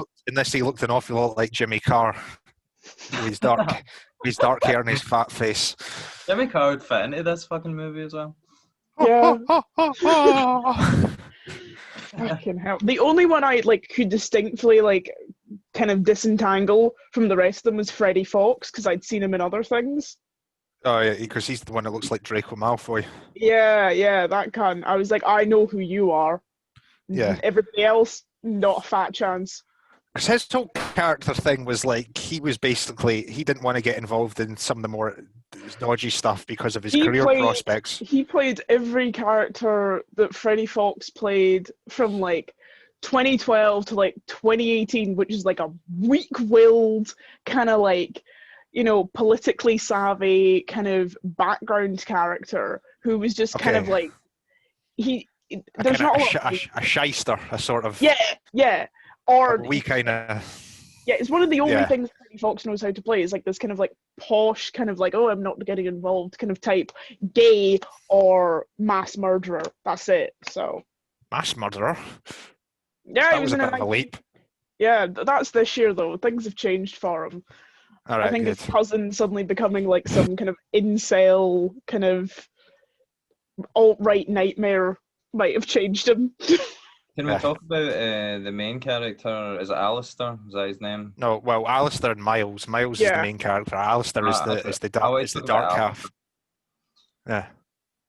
looked an awful lot like Jimmy Carr? With his dark hair and his fat face. Jimmy Carr would fit into this fucking movie as well. Yeah. Fucking hell. The only one I could distinctly kind of disentangle from the rest of them was Freddie Fox, because I'd seen him in other things. Oh yeah, because he's the one that looks like Draco Malfoy. Yeah, that cunt. I was like, I know who you are. Yeah. Everybody else, not a fat chance. Because his whole character thing was he didn't want to get involved in some of the more dodgy stuff because of his career prospects. He played every character that Freddie Fox played from 2012 to 2018, which is a weak-willed kind of politically savvy kind of background character who was just kind of there's not a shyster, a sort of or we kind of it's one of the only things Freddie Fox knows how to play is this kind of posh kind of I'm not getting involved kind of type gay or mass murderer. That's it. So mass murderer. Yeah, that was a bit of a leap. Yeah, that's this year though. Things have changed for him. All right, I think his cousin suddenly becoming some kind of incel kind of alt-right nightmare might have changed him. Can we talk about the main character? Is it Alistair? Is that his name? No, well, Alistair and Miles. Miles is the main character. Alistair is the dark half. Yeah.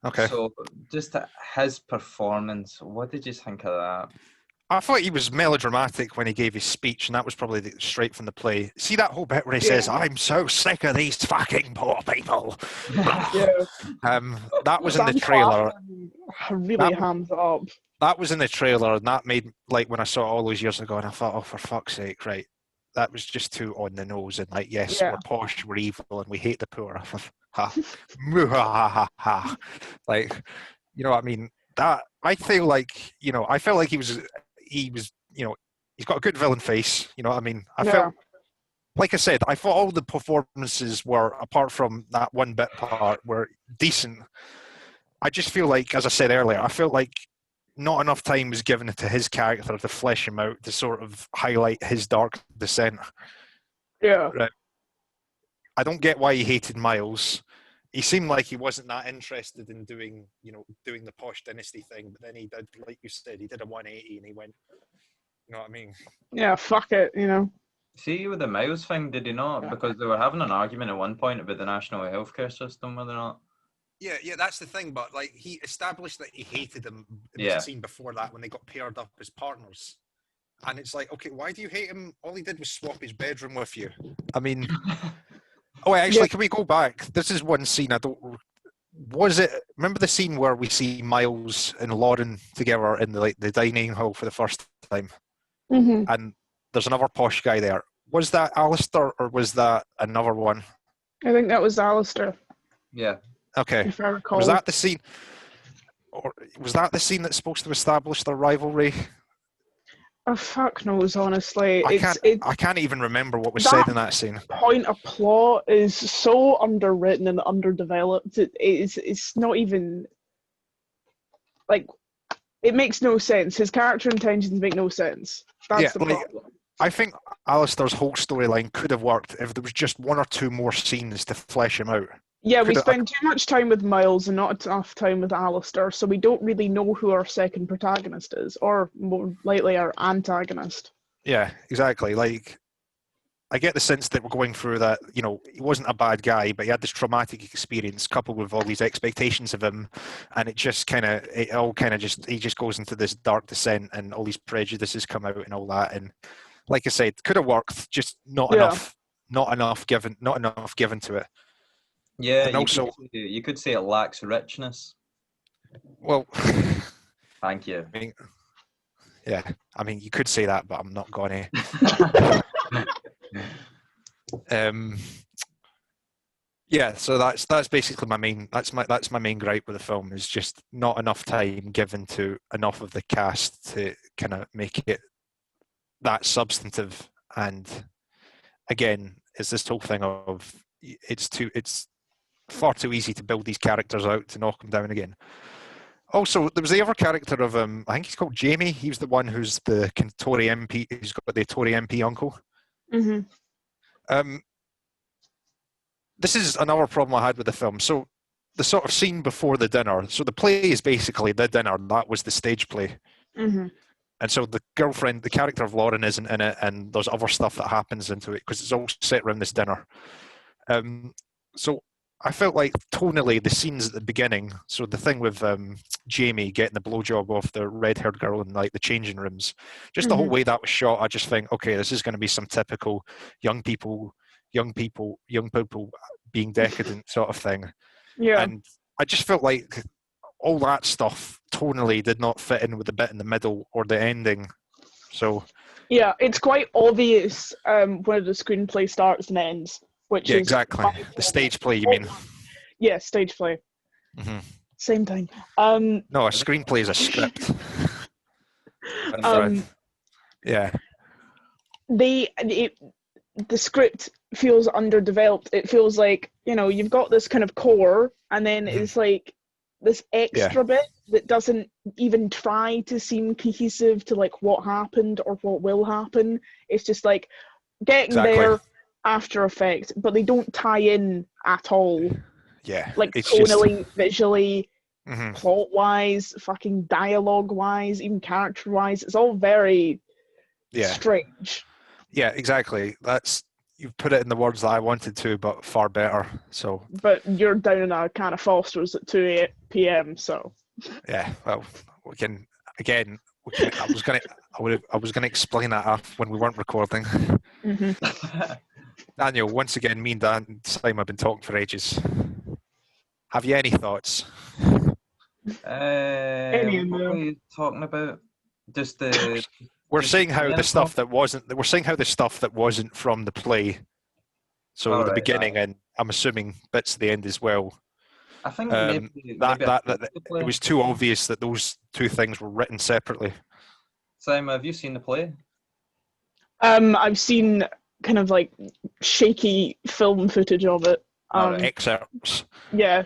Okay. So, just his performance, what did you think of that? I thought he was melodramatic when he gave his speech, and that was probably straight from the play. See that whole bit where he says, "I'm so sick of these fucking poor people." That was in the trailer. Really hams up. That was in the trailer, and that made when I saw it all those years ago, and I thought, "Oh, for fuck's sake, right?" That was just too on the nose, and yes, we're posh, we're evil, and we hate the poor. You know what I mean? That I feel I felt like he was, he's got a good villain face. You know what I mean? I felt, like I said, I thought all the performances were, apart from that one bit part, were decent. I just feel as I said earlier, I felt like not enough time was given to his character to flesh him out, to sort of highlight his dark descent. Yeah. Right. I don't get why he hated Miles. He seemed like he wasn't that interested in doing the posh dynasty thing, but then he did, like you said, he did a 180 and he went, you know what I mean? Yeah, fuck it, See, with the Miles thing, did he not? Because they were having an argument at one point about the national healthcare system, whether or not. Yeah, that's the thing. But he established that he hated him in the scene before that when they got paired up as partners, and it's okay, why do you hate him? All he did was swap his bedroom with you. I mean, can we go back? This is one scene I don't. Was it? Remember the scene where we see Miles and Lauren together in the dining hall for the first time, and there's another posh guy there. Was that Alistair or was that another one? I think that was Alistair. Yeah. Okay. If I recall. Was that the scene? Or was that the scene that's supposed to establish their rivalry? Oh, fuck knows, honestly. I can't even remember what was said in that scene. Point of plot is so underwritten and underdeveloped. It's not even it makes no sense. His character intentions make no sense. That's the problem. I think Alistair's whole storyline could have worked if there was just one or two more scenes to flesh him out. Yeah, we spend too much time with Miles and not enough time with Alistair, so we don't really know who our second protagonist is, or more likely our antagonist. Yeah, exactly. I get the sense that we're going through that, he wasn't a bad guy, but he had this traumatic experience coupled with all these expectations of him, and he just goes into this dark descent and all these prejudices come out and all that, and like I said, could have worked, just not enough given to it. Yeah, and also you could say it lacks richness. Well, thank you. I mean, you could say that, but I'm not going to. Yeah, so that's basically my main gripe with the film is just not enough time given to enough of the cast to kind of make it that substantive. And again, it's this whole thing of it's far too easy to build these characters out to knock them down again. Also, there was the other character of I think he's called Jamie. He was the one who's the Tory MP. Who's got the Tory MP uncle. Mm-hmm. This is another problem I had with the film. So the sort of scene before the dinner. So the play is basically the dinner. That was the stage play. Mm-hmm. And so the girlfriend, the character of Lauren, isn't in it, and there's other stuff that happens into it because it's all set around this dinner. So I felt like tonally the scenes at the beginning. So the thing with Jamie getting the blowjob off the red-haired girl in like the changing rooms, just the whole way that was shot. I just think, okay, this is going to be some typical young people being decadent sort of thing. Yeah. And I just felt like all that stuff tonally did not fit in with the bit in the middle or the ending. So yeah, it's quite obvious where the screenplay starts and ends, which is exactly the stage play. You mean? Yeah, stage play. Mm-hmm. Same thing. No, a screenplay is a script. Yeah. The script feels underdeveloped. It feels like, you've got this kind of core, and then it's like this extra bit that doesn't even try to seem cohesive to like what happened or what will happen. It's just like getting there after effect, but they don't tie in at all. Yeah. Like tonally, visually, plot-wise, fucking dialogue-wise, even character-wise. It's all very strange. Yeah, exactly. You've put it in the words that I wanted to, but far better. So. But you're down in a can of Foster's at 2 p.m. So. Yeah, well, we can again. I was gonna explain that when we weren't recording. Mm-hmm. Daniel, once again, me and Dan Simon have been talking for ages. Have you any thoughts? What are you talking about? Just the. We're saying how the stuff that wasn't. We're saying how the stuff that wasn't from the play. So the beginning, and I'm assuming bits of the end as well. I think maybe it was too obvious that those two things were written separately. Simon, have you seen the play? I've seen kind of like shaky film footage of it. Excerpts. Yeah,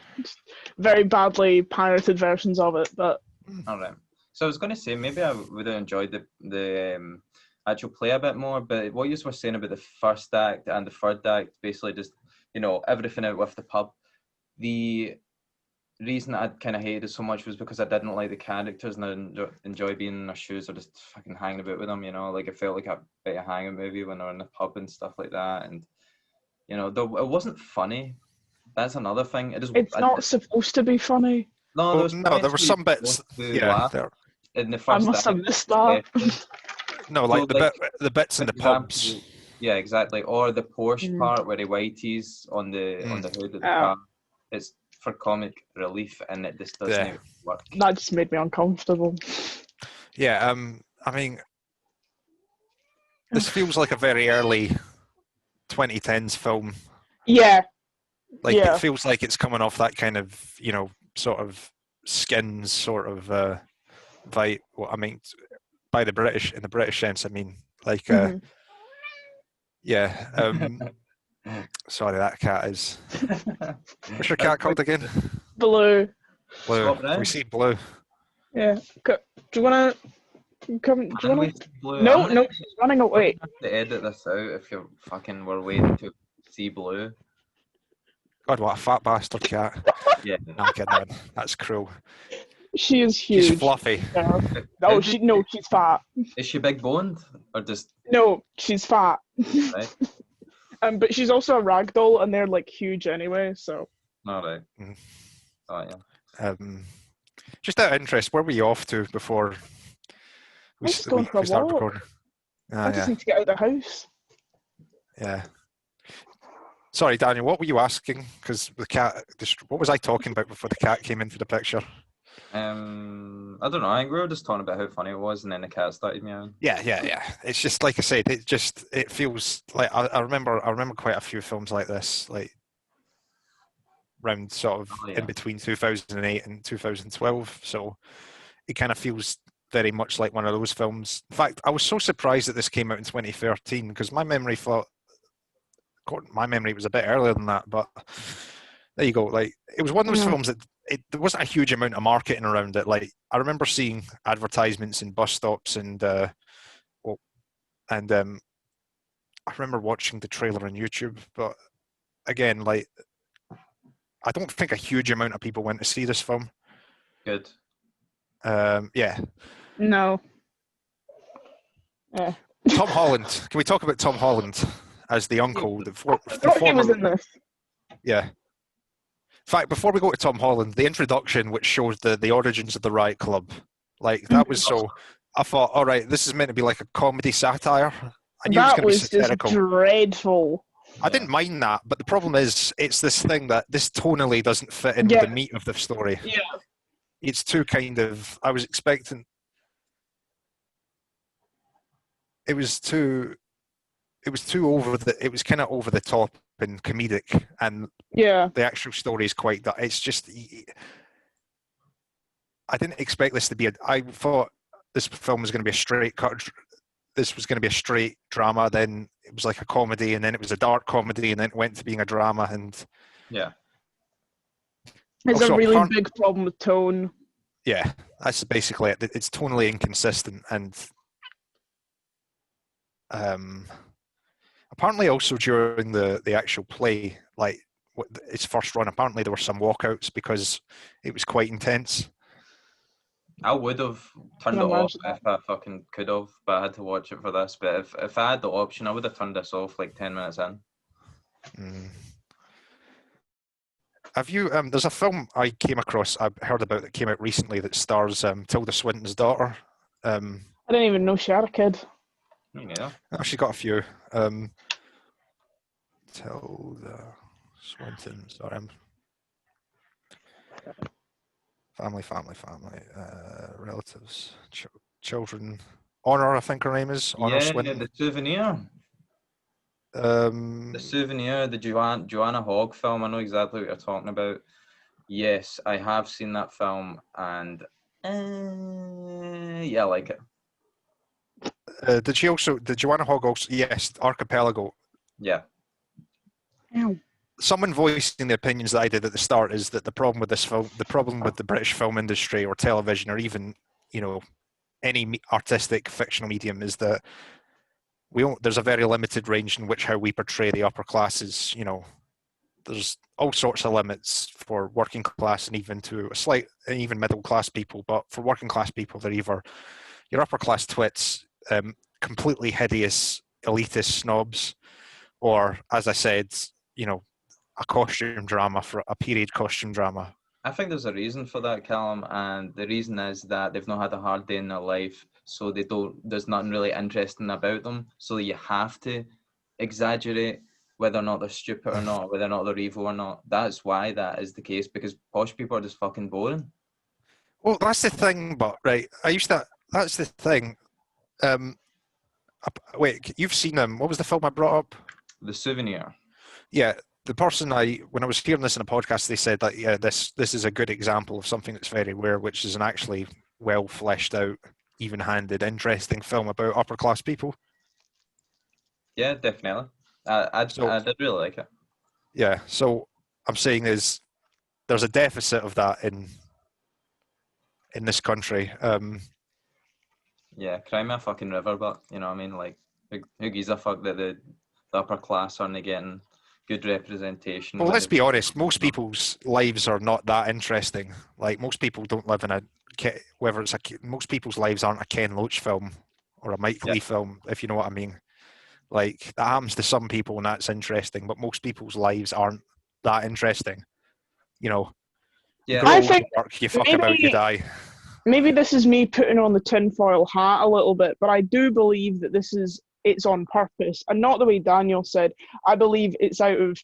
very badly pirated versions of it, but. All right. So I was going to say maybe I would have enjoyed the actual play a bit more, but what you were saying about the first act and the third act, basically just everything out with the pub. The reason I kind of hated it so much was because I didn't like the characters and I didn't enjoy being in their shoes or just fucking hanging about with them. Like it felt like a bit of hanging movie when they're in the pub and stuff like that, and though it wasn't funny. That's another thing. It's not supposed to be funny. No, there were some bits. Yeah, in the first. I must have missed that. No, like the bits in the pubs. Yeah, exactly. Or the Porsche part where the whitey's on the hood of the car. It's for comic relief, and it just doesn't work. That just made me uncomfortable. Yeah, I mean, this feels like a very early 2010s film. Yeah. It feels like it's coming off that kind of, sort of Skins sort of vibe. Well, I mean, in the British sense, I mean, like, sorry, that cat is. What's your cat called again? Blue. Blue. We see Blue. Yeah. Do you want to come? Do you want to? No, she's running away. I have to edit this out if you fucking were waiting to see Blue. God, what a fat bastard cat. Yeah. No, I'm kidding, man. That's cruel. She is huge. She's fluffy. Yeah. She's fat. Is she big boned or just? No, she's fat. Right. But she's also a ragdoll, and they're like huge anyway. So. All right. Oh yeah. Just out of interest, where were you off to before we start recording? I just need to get out of the house. Yeah. Sorry, Daniel, what were you asking? Because the cat, what was I talking about before the cat came into the picture? I don't know. I think we were just talking about how funny it was, and then the cat started meowing. Yeah. It's just like I said. It feels like I remember quite a few films like this. Like around sort of in between 2008 and 2012. So it kind of feels very much like one of those films. In fact, I was so surprised that this came out in 2013 because my memory was a bit earlier than that. But there you go. Like, it was one of those films that there wasn't a huge amount of marketing around it. Like, I remember seeing advertisements in bus stops and I remember watching the trailer on YouTube. But again, like, I don't think a huge amount of people went to see this film. Good. Yeah. No. Yeah. Tom Holland. Can we talk about Tom Holland as the uncle? I thought he was in this. Yeah. In fact, before we go to Tom Holland, the introduction, which shows the origins of the Riot Club, like, that was so. I thought, all right, this is meant to be like a comedy satire. I knew it was going to be satirical. Just dreadful. I didn't mind that, but the problem is, it's this thing that this tonally doesn't fit in with the meat of the story. Yeah. It's too kind of. I was expecting. It was too over the. It was kind of over the top and comedic, and the actual story is quite. It's just. I didn't expect this to be. I thought this film was going to be a straight cut. This was going to be a straight drama. Then it was like a comedy, and then it was a dark comedy, and then it went to being a drama. And it's a really big problem with tone. Yeah, that's basically it. It's tonally inconsistent, and apparently also during the actual play, like its first run, apparently there were some walkouts because it was quite intense. I would have turned it off if I fucking could have, but I had to watch it for this. But if I had the option, I would have turned this off like 10 minutes in. Have you? There's a film I came across, I heard about, that came out recently that stars Tilda Swinton's daughter. I didn't even know she had a kid. Me neither. Oh, she got a few. Tilda Swinton. Sorry, family, relatives, children. Honor, I think her name is. Honor Swinton. The Souvenir. The Souvenir, the Joanna Hogg film. I know exactly what you're talking about. Yes, I have seen that film, and I like it. Did Joanna Hogg also? Yes, Archipelago. Yeah. Ow. Someone voicing the opinions that I did at the start is that the problem with this film, the problem with the British film industry or television or even, any artistic fictional medium is that there's a very limited range in which how we portray the upper classes. There's all sorts of limits for working class and even middle class people. But for working class people, they're either your upper class twits, completely hideous elitist snobs, or, as I said, a costume drama, for a period costume drama. I think there's a reason for that, Callum, and the reason is that they've not had a hard day in their life, so there's nothing really interesting about them, so you have to exaggerate whether or not they're stupid or not, whether or not they're evil or not. That's why that is the case, because posh people are just fucking boring. Well, that's the thing, but, right, that's the thing. Wait, you've seen what was the film I brought up? The Souvenir. Yeah. The person when I was hearing this in a podcast, they said that, yeah, this is a good example of something that's very rare, which is an actually well fleshed out, even handed, interesting film about upper class people. Yeah, definitely. I did really like it. Yeah, so I'm saying there's a deficit of that in this country. Yeah, cry me a fucking river, but you know what I mean? Like, who gives a fuck that the upper class aren't getting good representation? Well, let's be honest. Most people's lives are not that interesting. Like, most people don't live in most people's lives aren't a Ken Loach film or a Mike Leigh film, if you know what I mean. Like, that happens to some people and that's interesting, but most people's lives aren't that interesting. Yeah, I think you fuck about, you die. Maybe this is me putting on the tinfoil hat a little bit, but I do believe that it's on purpose, and not the way Daniel said. I believe it's out of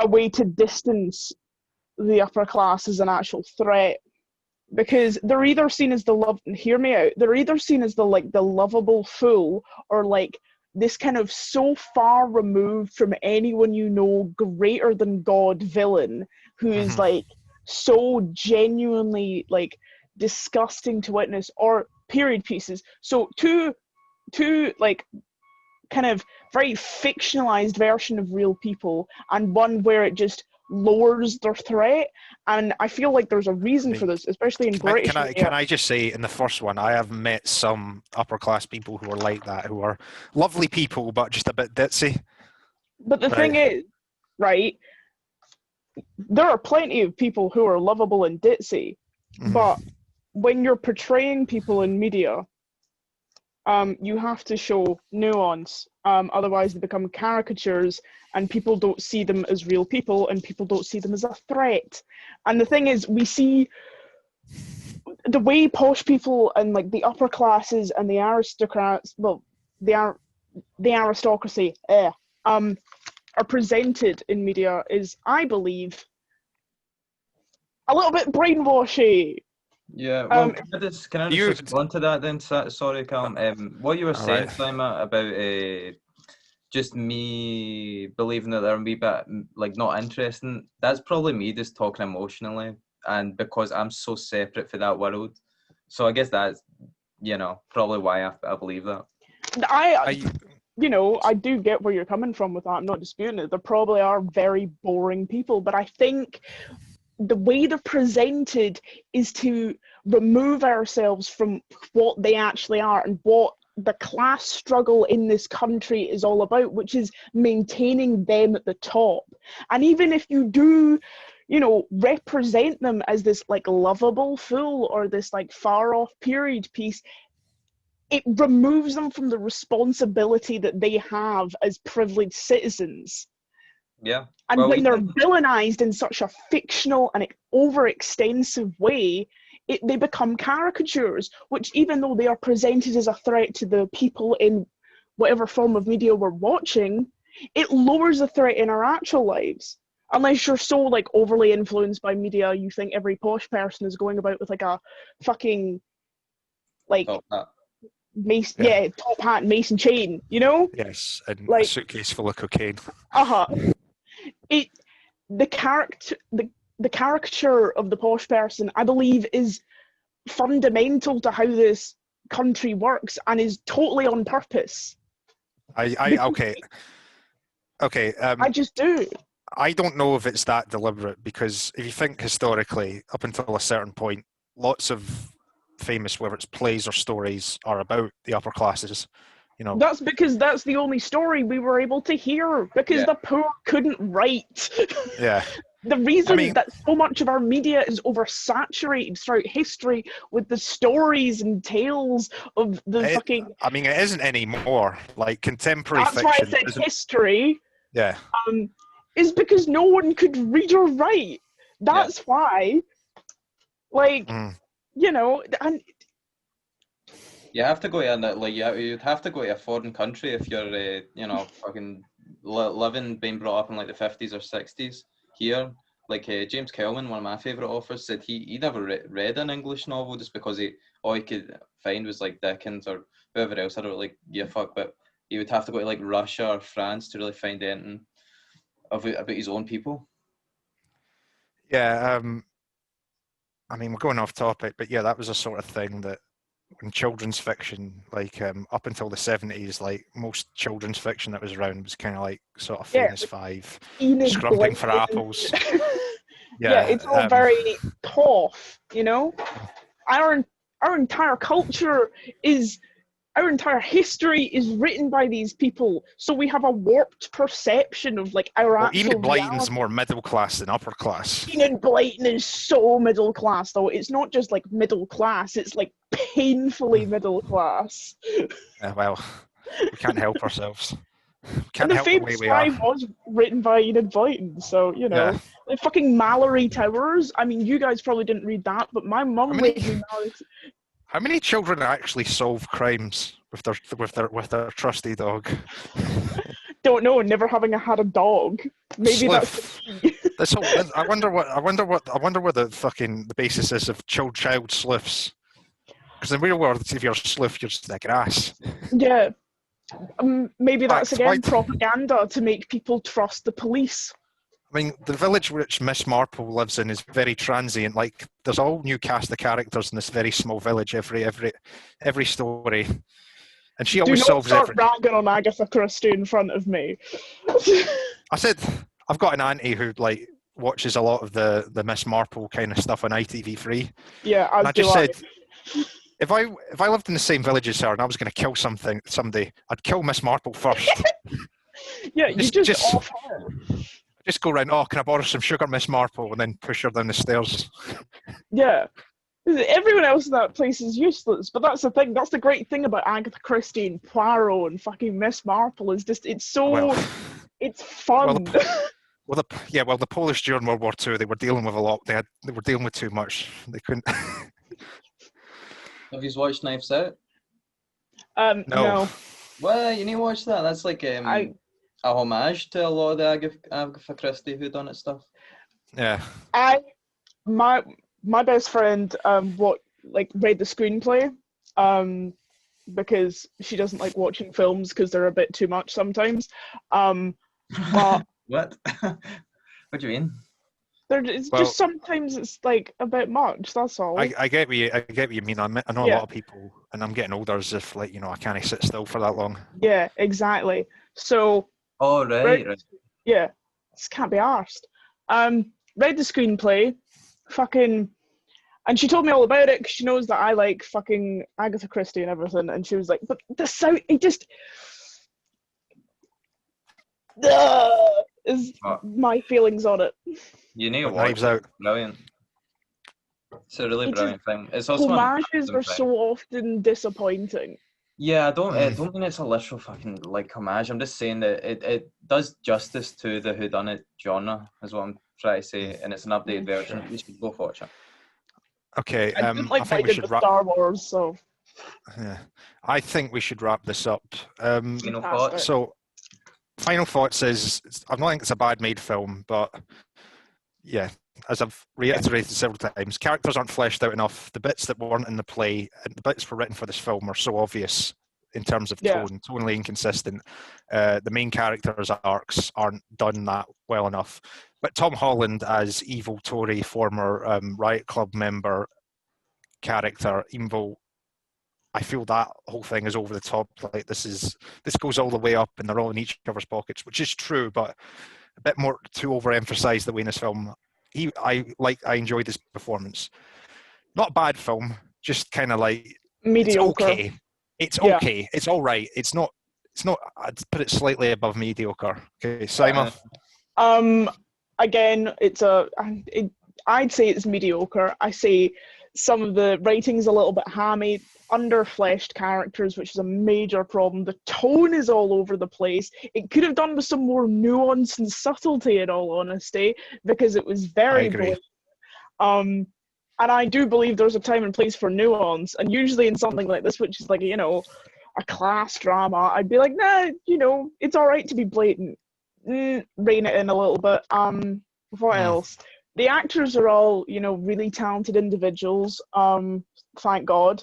a way to distance the upper class as an actual threat, because they're either seen as hear me out, they're either seen as the lovable fool, or like this kind of so far removed from anyone you know, greater than God villain who is like so genuinely like disgusting to witness, or period pieces. So two like kind of very fictionalized version of real people, and one where it just lowers their threat. And I feel like there's a reason for this, especially in British media. Can I just say, in the first one, I have met some upper class people who are like that, who are lovely people but just a bit ditzy. But the thing is, right, there are plenty of people who are lovable and ditzy, but when you're portraying people in media, you have to show nuance. Otherwise, they become caricatures, and people don't see them as real people, and people don't see them as a threat. And the thing is, we see the way posh people and like the upper classes and the aristocrats, well, the aristocracy, are presented in media is, I believe, a little bit brainwashy. Yeah, well, can I just respond to that then? Sorry, Callum. What you were saying, Simon, about just me believing that they're a wee bit like not interesting, that's probably me just talking emotionally, and because I'm so separate for that world. So I guess that's, probably why I believe that. I do get where you're coming from with that. I'm not disputing it. There probably are very boring people, but I think the way they're presented is to remove ourselves from what they actually are and what the class struggle in this country is all about, which is maintaining them at the top. And even if you do, represent them as this like lovable fool or this like far off period piece, it removes them from the responsibility that they have as privileged citizens. Yeah. And when they're villainized in such a fictional and overextensive way, they become caricatures, which, even though they are presented as a threat to the people in whatever form of media we're watching, it lowers the threat in our actual lives. Unless you're so like overly influenced by media, you think every posh person is going about with like a fucking like mace, top hat, mace and chain, Yes, and like, a suitcase full of cocaine. The caricature of the posh person, I believe, is fundamental to how this country works and is totally on purpose. Okay. I just do. I don't know if it's that deliberate, because if you think historically, up until a certain point, lots of famous, whether it's plays or stories, are about the upper classes. That's because that's the only story we were able to hear, because the poor couldn't write. Yeah. The reason that so much of our media is oversaturated throughout history with the stories and tales of the fucking... I mean, it isn't anymore. Like, contemporary fiction... That's why I said history. Yeah. Is because no one could read or write. That's why. Like, and... You have to go to you'd have to go to a foreign country if you're fucking living, being brought up in like the 50s or 60s here. Like James Kelman, one of my favourite authors, said he never read an English novel just because all he could find was like Dickens or whoever else. I don't really give a fuck, but he would have to go to like Russia or France to really find anything about his own people. Yeah, I mean, we're going off topic, but yeah, that was a sort of thing that in children's fiction, like up until the 70s, like most children's fiction that was around was kind of like sort of Famous Five, Scrumping for Apples. It's all very tough, Our entire culture is... Our entire history is written by these people, so we have a warped perception of like our actual Enid Blyton's reality. more middle class than upper class. Enid Blyton is so middle class, though. It's not just like middle class; it's like painfully middle class. Well, we can't help ourselves. We can't and help the way we are. was written by Enid Blyton, so like fucking Mallory Towers. I mean, you guys probably didn't read that, but my mum read me Mallory. How many children actually solve crimes with their trusty dog? Don't know. Never having had a dog. Maybe Sleuth. That's the key. I wonder what the basis is of child sleuths. Because in the real world, if you're a sleuth, you're just like an ass. Yeah. Maybe that's Fact, again propaganda to make people trust the police. I mean, the village which Miss Marple lives in is very transient. Like, there's a whole new cast of characters in this very small village every story, and she Do always not solves start everything. ragging on Agatha Christie in front of me. I said I've got an auntie who like watches a lot of the Miss Marple kind of stuff on ITV3. Yeah, And as I do just I. said, if I lived in the same village as her and I was going to kill somebody, I'd kill Miss Marple first. Yeah, you just off her. Just go around. Oh, can I borrow some sugar, Miss Marple, and then push her down the stairs. Yeah. Everyone else in that place is useless, but that's the thing. That's the great thing about Agatha Christie and Poirot and fucking Miss Marple is just it's fun. Well, the Polish during World War II, they were dealing with a lot. They were dealing with too much. They couldn't. Have you watched Knives Out? No. Well, you need to watch that. That's like a homage to a lot of the Agatha Christie whodunit stuff. Yeah. My best friend read the screenplay because she doesn't like watching films because they're a bit too much sometimes. But what? What do you mean? Just sometimes it's like a bit much. That's all. I get what you mean. I know a lot of people, and I'm getting older, as if I can't sit still for that long. Yeah, exactly. So. Oh right. Yeah, this can't be arsed. Read the screenplay, and she told me all about it because she knows that I like fucking Agatha Christie and everything. And she was like, "But the sound, it just is my feelings on it." You need to watch Knives Out. Brilliant. It's a really brilliant thing. It's also homages are so often disappointing. Yeah, I don't mean it's a literal fucking like homage. I'm just saying that it does justice to the whodunit genre, is what I'm trying to say, and it's an updated version. You should go watch it. Okay, I think we should wrap Star Wars, so. Yeah, I think we should wrap this up. Final thoughts. So, final thoughts is I don't think it's a bad made film, but yeah, as I've reiterated several times, characters aren't fleshed out enough. The bits that weren't in the play and the bits were written for this film are so obvious in terms of tonally inconsistent. The main characters' arcs aren't done that well enough. But Tom Holland as evil Tory former Riot Club member character, even though I feel that whole thing is over the top. Like this goes all the way up, and they're all in each other's pockets, which is true, but a bit more too overemphasized the way in this film. I enjoyed his performance. Not a bad film, just kind of like mediocre. It's okay. It's all right. It's not. I'd put it slightly above mediocre. Okay, Simon. Again, I'd say it's mediocre. I say some of the writing's a little bit hammy, underfleshed characters, which is a major problem. The tone is all over the place. It could have done with some more nuance and subtlety, in all honesty, because it was very blatant. And I do believe there's a time and place for nuance. And usually in something like this, which is like, a class drama, I'd be like, nah, it's all right to be blatant. Rein it in a little bit. What else? The actors are all, really talented individuals. Thank God.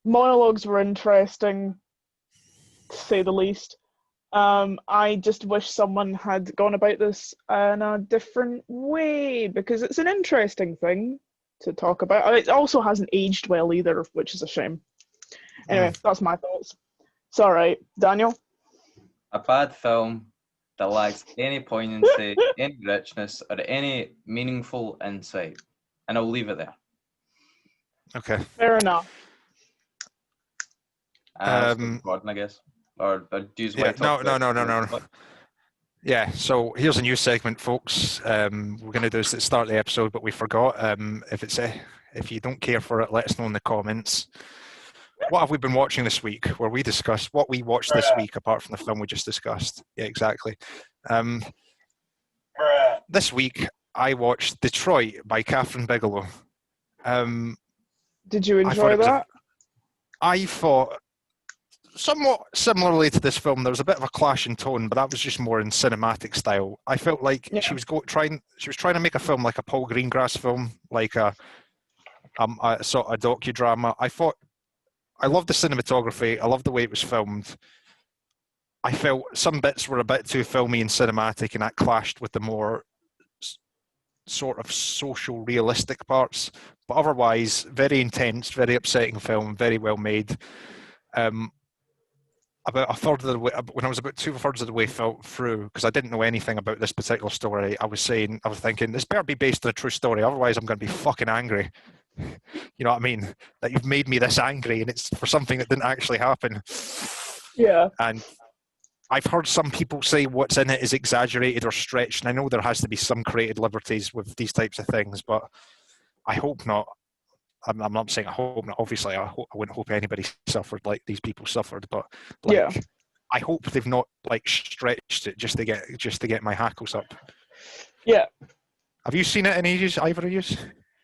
Monologues were interesting, to say the least. I just wish someone had gone about this in a different way, because it's an interesting thing to talk about. It also hasn't aged well either, which is a shame. Anyway, that's my thoughts. It's all right. Daniel? A bad film that lacks any poignancy, any richness, or any meaningful insight. And I'll leave it there. Okay. Fair enough. Gordon, I guess. Or do you No. Yeah, so here's a new segment, folks. We're going to do this at the start of the episode, but we forgot. If you don't care for it, let us know in the comments. What have we been watching this week? Where we discuss what we watched this week, apart from the film we just discussed. Yeah, exactly. This week, I watched Detroit by Catherine Bigelow. Did you enjoy that? I thought, somewhat similarly to this film, there was a bit of a clash in tone, but that was just more in cinematic style. I felt like she was trying to make a film like a Paul Greengrass film, like a sort of docudrama. I thought I love the cinematography. I love the way it was filmed. I felt some bits were a bit too filmy and cinematic, and that clashed with the more sort of social, realistic parts. But otherwise, very intense, very upsetting film, very well made. About a third of the way, when I was about 2/3 of the way through, because I didn't know anything about this particular story, I was thinking, this better be based on a true story, otherwise I'm going to be fucking angry. You know what I mean? That you've made me this angry, and it's for something that didn't actually happen. Yeah. And I've heard some people say what's in it is exaggerated or stretched, and I know there has to be some created liberties with these types of things, but I hope not. I'm not saying I hope not. Obviously, I wouldn't hope anybody suffered like these people suffered, but like, Yeah. I hope they've not like stretched it just to get my hackles up. Yeah. Have you seen it in ages, either of you?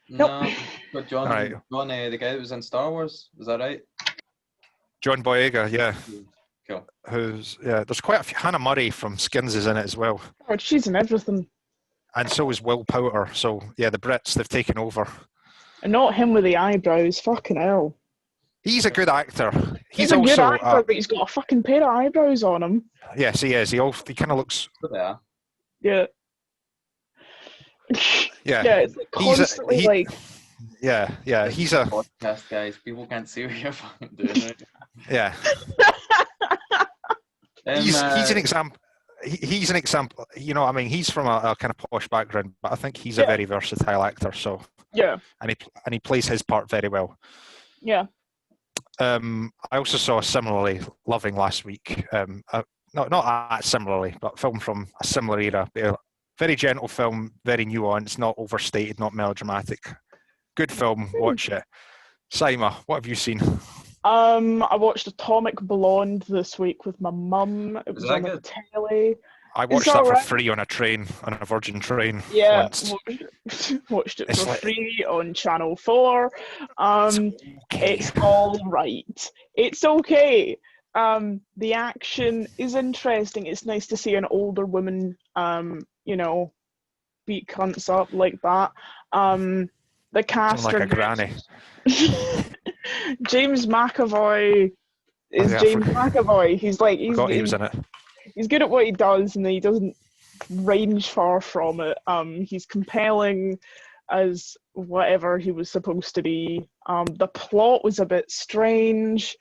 No, but John, Right. the guy that was in Star Wars, is that right? John Boyega, yeah. Cool. There's quite a few. Hannah Murray from Skins is in it as well. Oh, she's in everything. And so is Will Poulter. So yeah, the Brits, they've taken over. And not him with the eyebrows. Fucking hell. He's a good actor. He's a also, good actor, but he's got a fucking pair of eyebrows on him. Yes, he is. He kind of looks. Yeah. Yeah. Yeah. Yeah, it's like constantly like. Yeah. He's a podcast, guys. People can't see what you're fucking doing. Right? Yeah. He's an example. He's an example. You know, I mean, he's from a kind of posh background, but I think he's a very versatile actor. So yeah, and he plays his part very well. Yeah. I also saw Similarly Loving last week. Not that similarly, but film from a similar era. Very gentle film, very nuanced, not overstated, not melodramatic. Good film. Watch it. Saima, what have you seen? I watched Atomic Blonde this week with my mum. It was on the telly. I watched that for free on a Virgin train. Yeah, once. Watched it for free on Channel 4. It's all right. It's okay. The action is interesting. It's nice to see an older woman, beat cunts up like that. The cast like a granny. James McAvoy is James McAvoy. He was in it. He's good at what he does, and he doesn't range far from it. He's compelling as whatever he was supposed to be. The plot was a bit strange.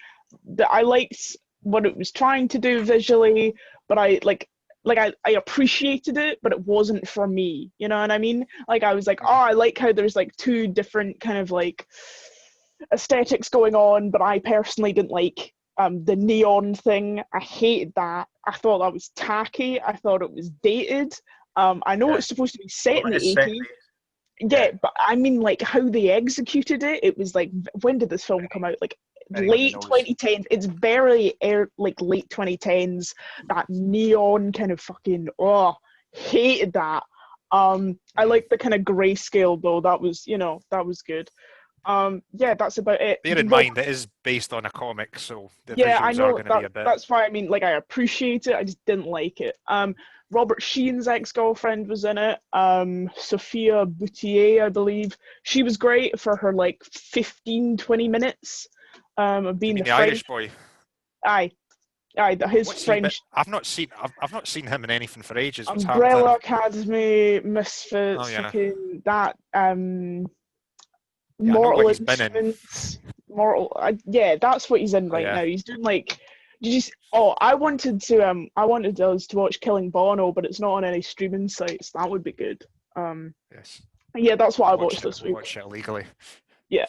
I liked what it was trying to do visually, but I appreciated it, but it wasn't for me. You know what I mean? Like, I was like, oh, I like how there's like two different kind of like aesthetics going on, but I personally didn't like the neon thing. I hated that. I thought that was tacky. I thought it was dated. I know it's supposed to be set in the 80s. Yeah, but I mean, like, how they executed it, it was like, when did this film come out? Like, late 2010s. It's barely late 2010s. That neon kind of fucking, hated that. I like the kind of grayscale though. That was good. That's about it. Bear in mind, it is based on a comic, so the visuals I know are going to be a bit. That's why I mean, like, I appreciate it. I just didn't like it. Robert Sheen's ex-girlfriend was in it. Sophia Boutier, I believe. She was great for her like 15-20 minutes of being the Irish boy. Aye, his French. I've not seen him in anything for ages. What's Umbrella Academy, Misfits, that. Mortal Instruments. That's what he's in right now. He's doing like. I wanted us to watch Killing Bono, but it's not on any streaming sites. That would be good. Yes. Yeah, that's what I watched this week. Watch it illegally. Yeah.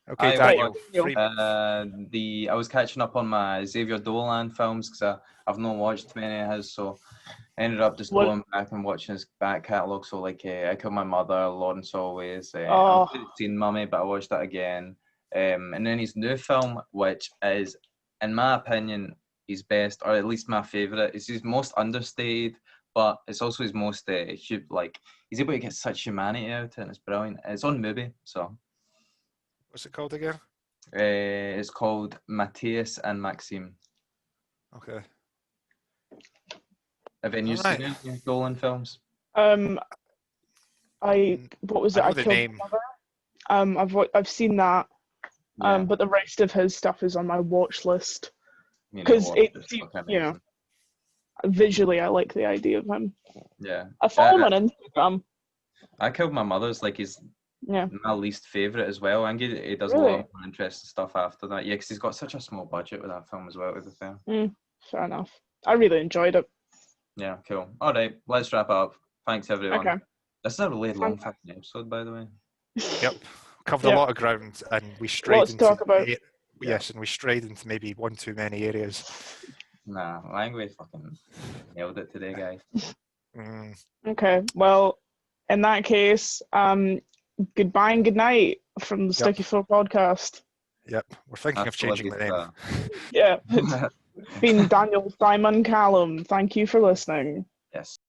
Okay, Daniel. I was catching up on my Xavier Dolan films because I've not watched many of his, so I ended up just going back and watching his back catalogue. So like, I Killed My Mother, Lawrence Always. I've seen Mummy, but I watched that again. And then his new film, which is, in my opinion, his best, or at least my favourite. It's his most understated, but it's also his most he's able to get such humanity out of it, and it's brilliant. It's on Mubi, so. What's it called again? It's called Matthias and Maxime. Okay. Have you seen any Dolan films? What was it? I Killed My Mother. I've seen that. Yeah. But the rest of his stuff is on my watch list You know because what? it's, It's you fucking know, amazing. visually I like the idea of him. Yeah. I follow him on Instagram. I Killed My Mother's like he's Yeah. my least favourite as well. I think he does a Really? lot of more interesting stuff after that. Yeah, because he's got such a small budget with that film as well, to be fair. Fair enough. I really enjoyed it. Yeah, cool. All right, let's wrap up. Thanks, everyone. Okay. This is a really long fucking episode, by the way. Yep. Covered Yep. a lot of ground, and we strayed Lots to into talk about. yes, and we strayed into maybe one too many areas. Nah, I think we fucking nailed it today, guys. Okay. Well, in that case, goodbye and good night from the Sticky Floor podcast. Yep. We're thinking of changing the name. Yeah. It's been Daniel Simon Callum. Thank you for listening. Yes.